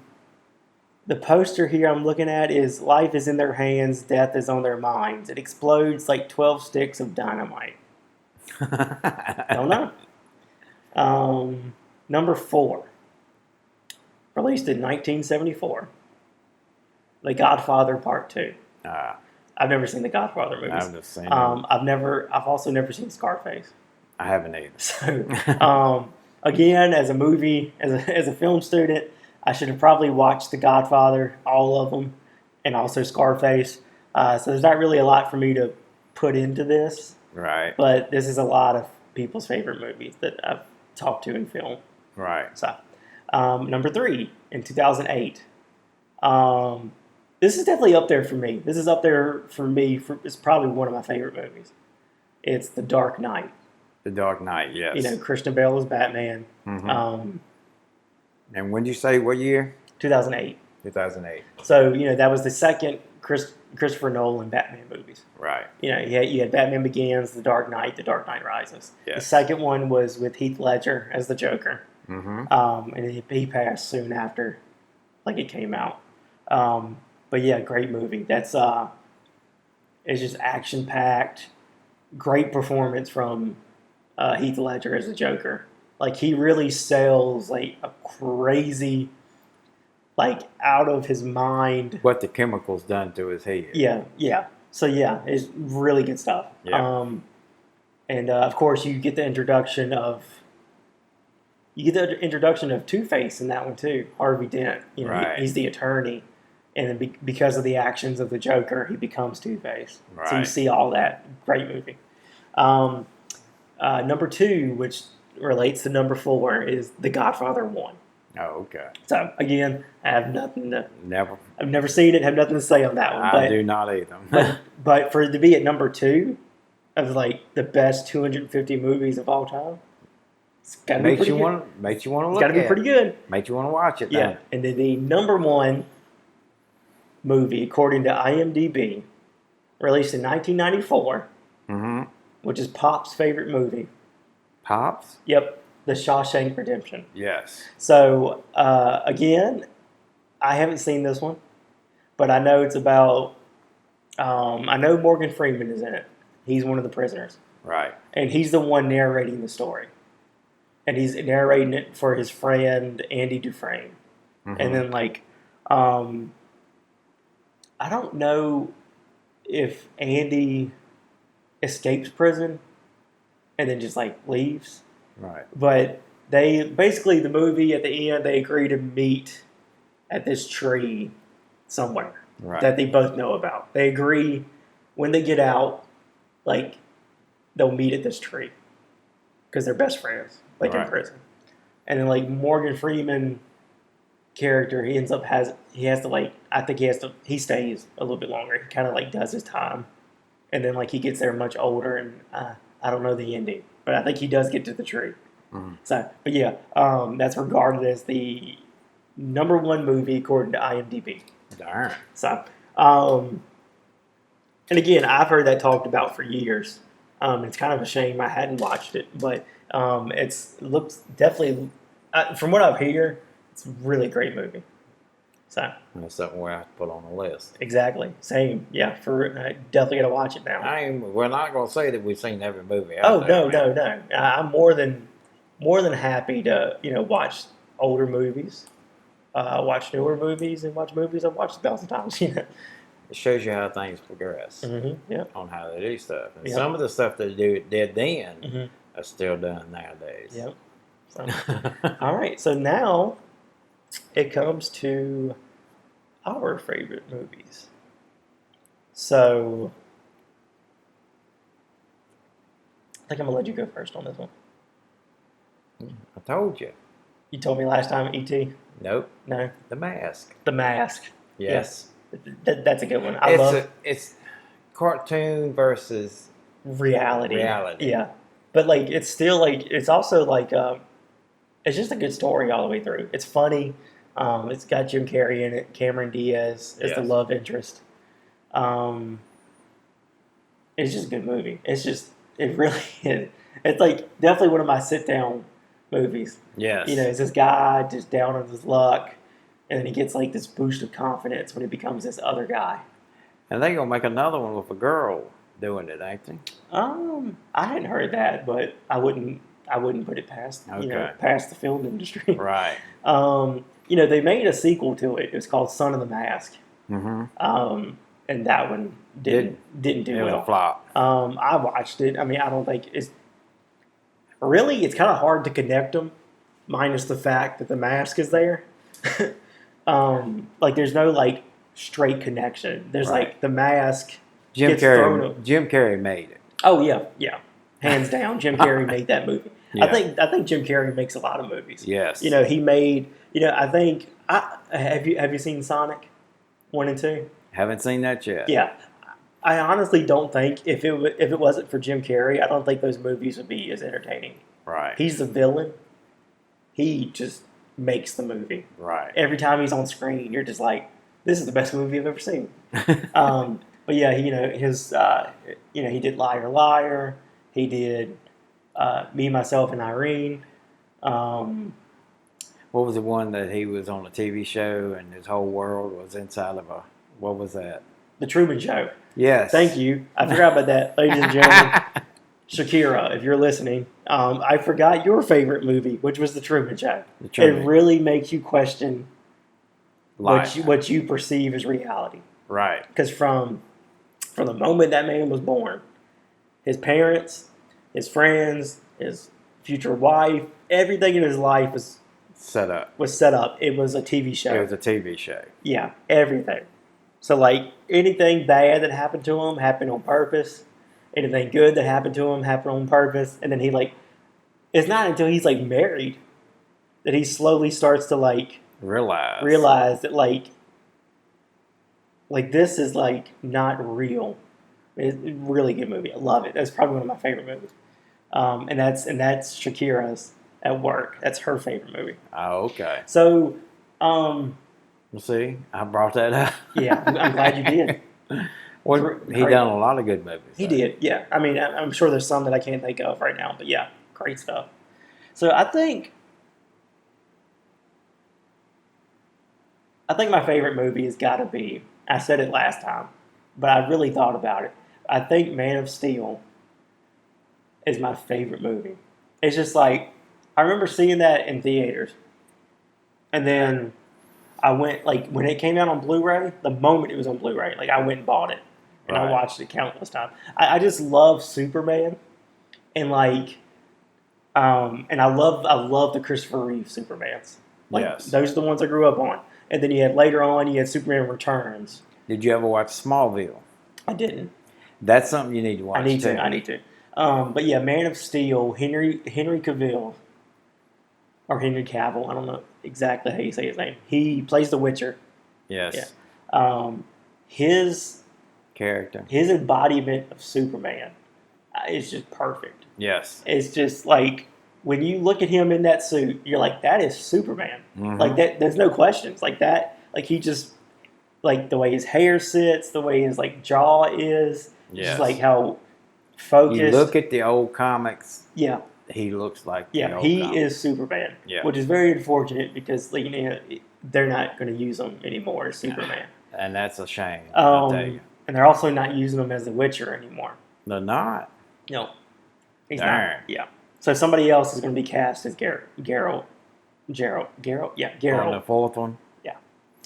poster here I'm looking at is life is in their hands, death is on their minds. It explodes like 12 sticks of dynamite. Don't know. Number 4. Released in 1974. The Godfather Part 2. I've never seen the Godfather movies. I've never seen them. I've also never seen Scarface. I haven't either. So, again, as a film student, I should have probably watched The Godfather, all of them, and also Scarface. So there's not really a lot for me to put into this, Right. but this is a lot of people's favorite movies that I've talked to in film. Right. So, number 3 in 2008. This is definitely up there for me. This is up there for me. It's probably one of my favorite movies. It's The Dark Knight. The Dark Knight, yes. You know, Christian Bale is Batman. Mm-hmm. And when did you say what year? 2008. 2008. So, you know, that was the second Christopher Nolan Batman movies. Right. You know, you had Batman Begins, The Dark Knight Rises. Yes. The second one was with Heath Ledger as the Joker. Mm-hmm. And he passed soon after, like it came out. But yeah, great movie. That's it's just action packed. Great performance from Heath Ledger as the Joker. Like he really sells like a crazy, like out of his mind. What the chemicals done to his head. Yeah. So yeah, it's really good stuff. Yeah. And of course, you get the introduction of Two-Face in that one too. Harvey Dent. You know, Right. he's the attorney, and then because of the actions of the Joker, he becomes Two-Face. Right. So you see all that. Great movie. Number 2, which relates to number 4, is The Godfather 1. Oh, okay. So again, I've never seen it. Have nothing to say on that one. I do not either. but for it to be at number 2 of like the best 250 movies of all time, it's got to be pretty good. Makes you want to look. It's got to be pretty good. Makes you want to watch it. Yeah. Then. And then the number 1 movie, according to IMDb, released in 1994, which is Pop's favorite movie. Pops? Yep, The Shawshank Redemption. Yes. So again, I haven't seen this one, but I know it's about. I know Morgan Freeman is in it. He's one of the prisoners. Right. And he's the one narrating the story. And he's narrating it for his friend Andy Dufresne. And then like, I don't know if Andy escapes prison and then just like leaves. Right. But they basically, the movie at the end, they agree to meet at this tree somewhere that they both know about. They agree when they get out, like they'll meet at this tree because they're best friends, like in prison. And then like Morgan Freeman character, he stays a little bit longer. He kind of like does his time, and then like he gets there much older, and I don't know the ending, but I think he does get to the tree. So, but yeah, that's regarded as the number 1 movie according to IMDb. Darn. So, and again, I've heard that talked about for years. It's kind of a shame I hadn't watched it, but it looks definitely, from what I've heard, it's a really great movie. So that's something we have to put on the list. Exactly. Same. Yeah. Definitely gonna watch it now. We're not gonna say that we've seen every movie. No. I'm more than happy to watch older movies, watch newer movies, and watch movies I've watched 1,000 times. It shows you how things progress. Yeah. On how they do stuff, and Yep. some of the stuff they did then are still done nowadays. Yep. So, all right. So now it comes to our favorite movies. So I think I'm gonna let you go first on this one. I told you. You told me last time E.T. Nope. No. The Mask. The Mask. Yes. That's a good one. It's cartoon versus reality. Reality. Yeah. But like it's still like it's also like it's just a good story all the way through. It's funny. It's got Jim Carrey in it. Cameron Diaz is the love interest. It's just a good movie. It really is. It's like definitely one of my sit down movies. Yes. It's this guy just down on his luck, and then he gets like this boost of confidence when he becomes this other guy. And they're gonna make another one with a girl doing it, ain't they? I hadn't heard that, but I wouldn't put it past past the film industry. Right. They made a sequel to it. It was called Son of the Mask. And that one didn't do well. It was a flop. I watched it. I mean, I don't think it's kind of hard to connect them, minus the fact that the mask is there. Like there's no like straight connection. There's Right. like the mask. Jim Gets thrown Carrey. up. Jim Carrey made it. Oh yeah, hands down. Jim Carrey made that movie. Yeah. I think Jim Carrey makes a lot of movies. Yes. You know, he made. You know, I think. Have you seen Sonic 1 and 2? Haven't seen that yet. Yeah. I honestly don't think if it wasn't for Jim Carrey, I don't think those movies would be as entertaining. Right. He's the villain. He just makes the movie. Right. Every time he's on screen, you're just like, this is the best movie I've ever seen. But yeah, he did Liar Liar. He did Me, Myself, and Irene. What was the one that he was on a TV show and his whole world was inside of a? What was that? The Truman Show. Yes. Thank you. I forgot about that, ladies and gentlemen. Shakira, if you're listening, I forgot your favorite movie, which was The Truman Show. The Truman. It really makes you question Life. what you perceive as reality. Right. Because from the moment that man was born, his parents, his friends, his future wife, everything in his life was Set up. set up. It was a TV show. It was a TV show. Yeah, everything. So like anything bad that happened to him happened on purpose. Anything good that happened to him happened on purpose. And then he like, it's not until he's like married that he slowly starts to like realize that like this is like not real. It's a really good movie. I love it. That's probably one of my favorite movies. And that's Shakira's at Work. That's her favorite movie. Oh, okay. So, We'll see. I brought that up. yeah, I'm glad you did. Well, he done a lot of good movies. He did, yeah. I mean, I'm sure there's some that I can't think of right now, but yeah, great stuff. So I think my favorite movie has got to be, I said it last time, but I really thought about it. I think Man of Steel is my favorite movie. It's just like, I remember seeing that in theaters. And then I went, like, when it came out on Blu-ray, the moment it was on Blu-ray, like, I went and bought it. And I watched it countless times. I just love Superman. And, like, and I love the Christopher Reeve Supermans. Like, Yes. Those are the ones I grew up on. And then later on, you had Superman Returns. Did you ever watch Smallville? I didn't. That's something you need to watch. I need to. But yeah, Man of Steel, Henry Cavill, or Henry Cavill, I don't know exactly how you say his name. He plays the Witcher. Yes. Yeah. His Character. his embodiment of Superman is just perfect. Yes. It's just like when you look at him in that suit, you're like, that is Superman. Mhm. Like that, there's no questions. Like that, like he just, like the way his hair sits, the way his like jaw is, Yes. just like how focused. You look at the old comics. Yeah, He looks like yeah, the old he comics. is Superman. Yeah. Which is very unfortunate because like, they're not going to use him anymore as Superman. And that's a shame. I'll tell you. And they're also not using him as the Witcher anymore. They're not. No, he's Darn. not. Yeah. So somebody else is going to be cast as Geralt. Yeah, On Geralt. the fourth one.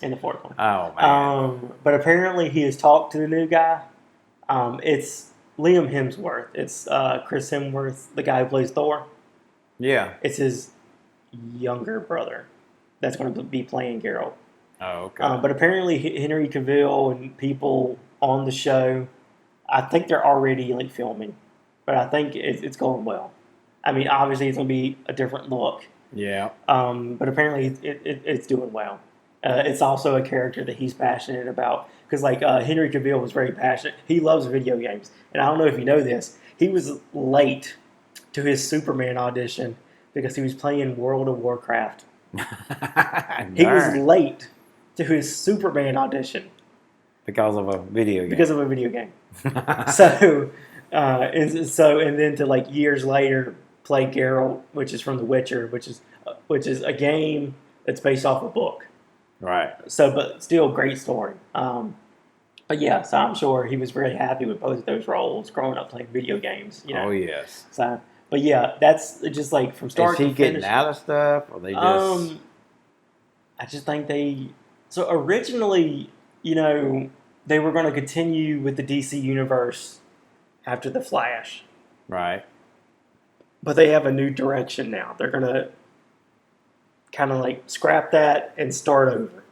In the fourth one. Oh man. But apparently he has talked to the new guy. It's Liam Hemsworth. It's Chris Hemsworth, the guy who plays Thor. Yeah. It's his younger brother that's going to be playing Geralt. Oh, okay. But apparently Henry Cavill and people on the show, I think they're already like filming. But I think it's going well. I mean, obviously it's going to be a different look. Yeah. But apparently it's doing well. It's also a character that he's passionate about. Because like Henry Cavill was very passionate. He loves video games. And I don't know if you know this. He was late to his Superman audition because he was playing World of Warcraft. He was late to his Superman audition. Because of a video game. Because of a video game. So, and then to like years later play Geralt, which is from The Witcher, which is a game that's based off a book. Right. So, but still, great story. But yeah, so I'm sure he was very happy with both of those roles growing up playing video games. You know? Oh yes. So, but yeah, that's just like from start Is he to getting finish. out of stuff, or they just? I just think they. So originally, they were going to continue with the DC universe after the Flash, Right. but they have a new direction now. They're going to kind of like scrap that and start over.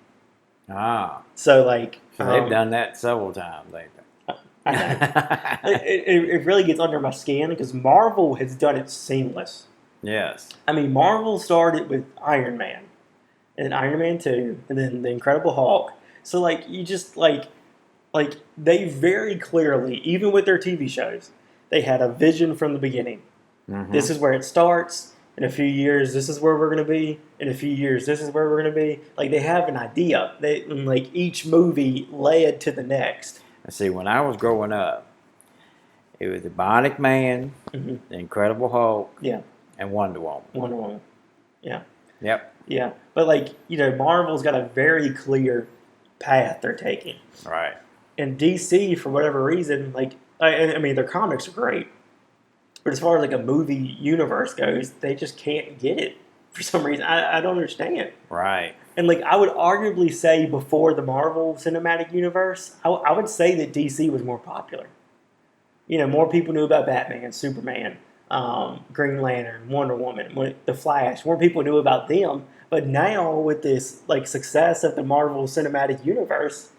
Ah. So like So they've done that several times, ain't they? I know. It really gets under my skin because Marvel has done it seamless. Yes. I mean, Marvel started with Iron Man, and then Iron Man 2, and then the Incredible Hulk. So like you just like they very clearly, even with their TV shows, they had a vision from the beginning. Mm-hmm. This is where it starts. In a few years, this is where we're going to be. In a few years, this is where we're going to be. Like they have an idea. And like each movie led to the next. And see, when I was growing up, it was the Bionic Man, Mm-hmm. the Incredible Hulk, Yeah, and Wonder Woman. Wonder Woman. Yeah, Yep. yeah. But like Marvel's got a very clear path they're taking. Right. And DC, for whatever reason, like I mean, their comics are great. But as far as like a movie universe goes, they just can't get it for some reason. I don't understand. Right. And like I would arguably say before the Marvel Cinematic Universe, I would say that DC was more popular. More people knew about Batman, Superman, Green Lantern, Wonder Woman, The Flash. More people knew about them. But now with this like success of the Marvel Cinematic Universe,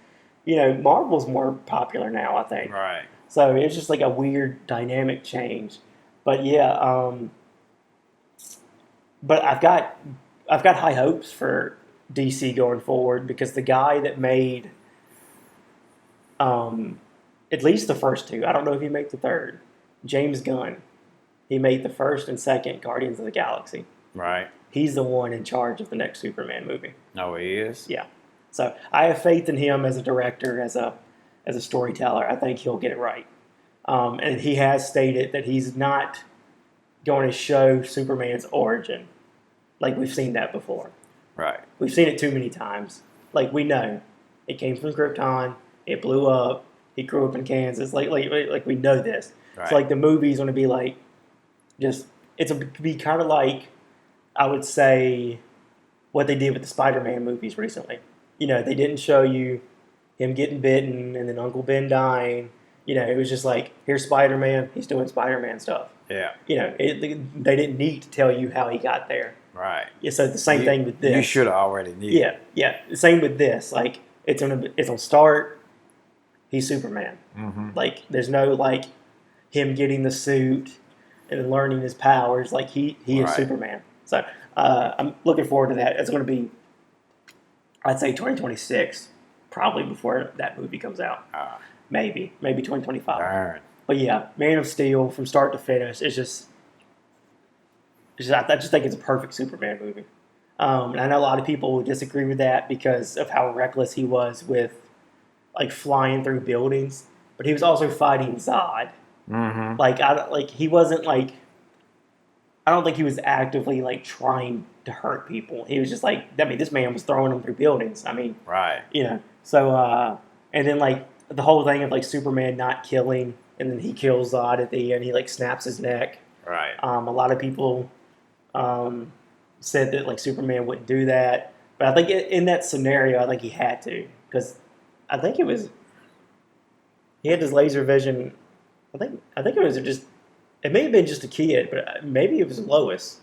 Marvel's more popular now, I think. Right. So it's just like a weird dynamic change. But yeah, but I've got high hopes for DC going forward because the guy that made at least the first two, I don't know if he made the third, James Gunn, he made the first and second Guardians of the Galaxy. Right. He's the one in charge of the next Superman movie. Oh, he is? Yeah. So I have faith in him as a director, as a storyteller. I think he'll get it right. And he has stated that he's not going to show Superman's origin. Like we've seen that before. Right. We've seen it too many times. Like we know. It came from Krypton. It blew up. He grew up in Kansas. Like we know this. Right. So like the movie's going to be like be kind of like, I would say, what they did with the Spider-Man movies recently. They didn't show you him getting bitten and then Uncle Ben dying. It was just like, here's Spider-Man. He's doing Spider-Man stuff. Yeah. They didn't need to tell you how he got there. Right. Yeah. So the same thing with this. You should have already knew. Yeah. Yeah. The same with this. Like it's on start. He's Superman. Mm-hmm. Like there's no like him getting the suit and learning his powers. Like he is Right. Superman. So I'm looking forward to that. It's going to be, I'd say 2026, probably before that movie comes out. Maybe 2025. Darn. But yeah, Man of Steel from start to finish is just I just think it's a perfect Superman movie. And I know a lot of people would disagree with that because of how reckless he was with like flying through buildings, but he was also fighting Zod. Mm-hmm. He wasn't like, I don't think he was actively like trying to hurt people. He was just like, I mean, this man was throwing them through buildings. I mean, Right. So and then like the whole thing of like Superman not killing, and then he kills Zod at the end. He like snaps his neck. Right. A lot of people said that like Superman wouldn't do that, but I think in that scenario, I think he had to because I think he had his laser vision. I think it was just. It may have been just a kid, but maybe it was Lois.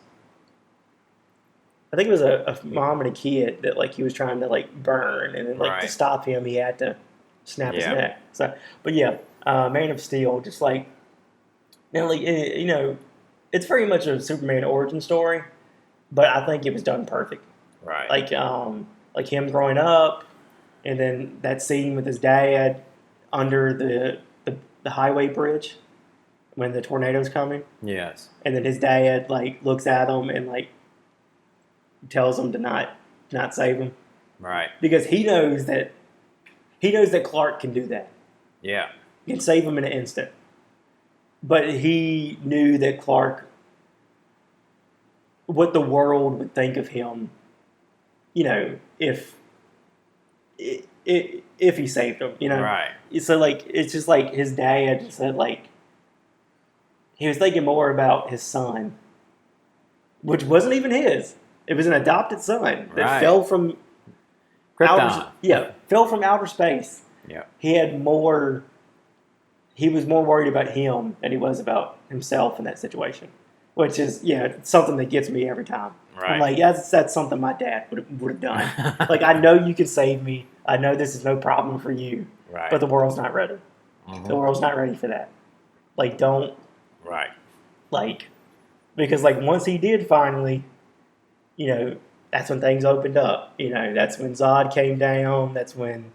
I think it was a mom and a kid that like he was trying to like burn, and then like to Right. stop him, he had to snap his Yeah. neck. So, but yeah, Man of Steel, just like it's very much a Superman origin story, but I think it was done perfect. Right. Like him growing up, and then that scene with his dad under the highway bridge when the tornado's coming, Yes. and then his dad like looks at him and like tells him to not save him Right. because he knows that Clark can do that. Yeah. He can save him in an instant. But he knew that Clark, what the world would think of him, if he saved him, Right. So like it's just like his dad said like he was thinking more about his son, which wasn't even his. It was an adopted son that Right. fell from Krypton. fell from outer space. Yeah. He was more worried about him than he was about himself in that situation, which is something that gets me every time. Right. I'm like, that's something my dad would have done. Like I know you can save me. I know this is no problem for you, Right. but the world's not ready. Mhm. The world's not ready for that. Like, don't, Right. like, because, like, once he did finally, that's when things opened up. That's when Zod came down. That's when,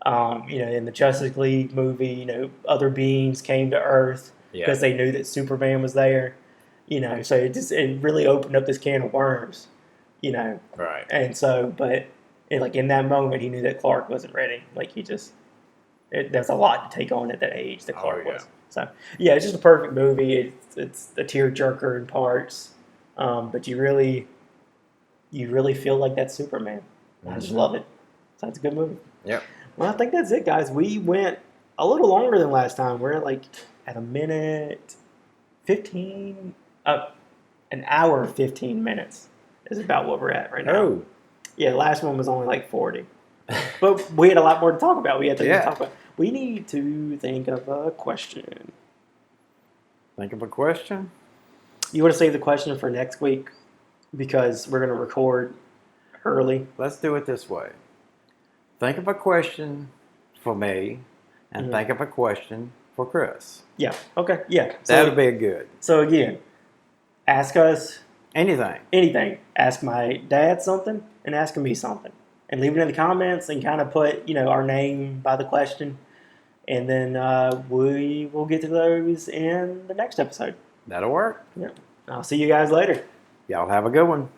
in the Justice League movie, other beings came to Earth Yeah. because they knew that Superman was there. So it really opened up this can of worms. Right. And so, but like in that moment, he knew that Clark wasn't ready. Like there's a lot to take on at that age that Clark yeah. was. So yeah, it's just a perfect movie. It's a tearjerker in parts, but you really feel like that's Superman. I just love it. So it's a good movie. Yep. Well, I think that's it, guys. We went a little longer than last time. We're like at a minute 15, an hour 15 minutes is about what we're at right now. Oh. Yeah, last one was only like 40. But we had a lot more to talk about. We had things to talk about. We need to think of a question. Think of a question? You want to save the question for next week? Because we're going to record early. Let's do it this way. Think of a question for me, and think of a question for Chris. Yeah. Okay. Yeah. So, that'll be good. So again, ask us anything. Ask my dad something, and ask me something, and leave it in the comments, and kind of put our name by the question, and then we will get to those in the next episode. That'll work. Yeah. I'll see you guys later. Y'all have a good one.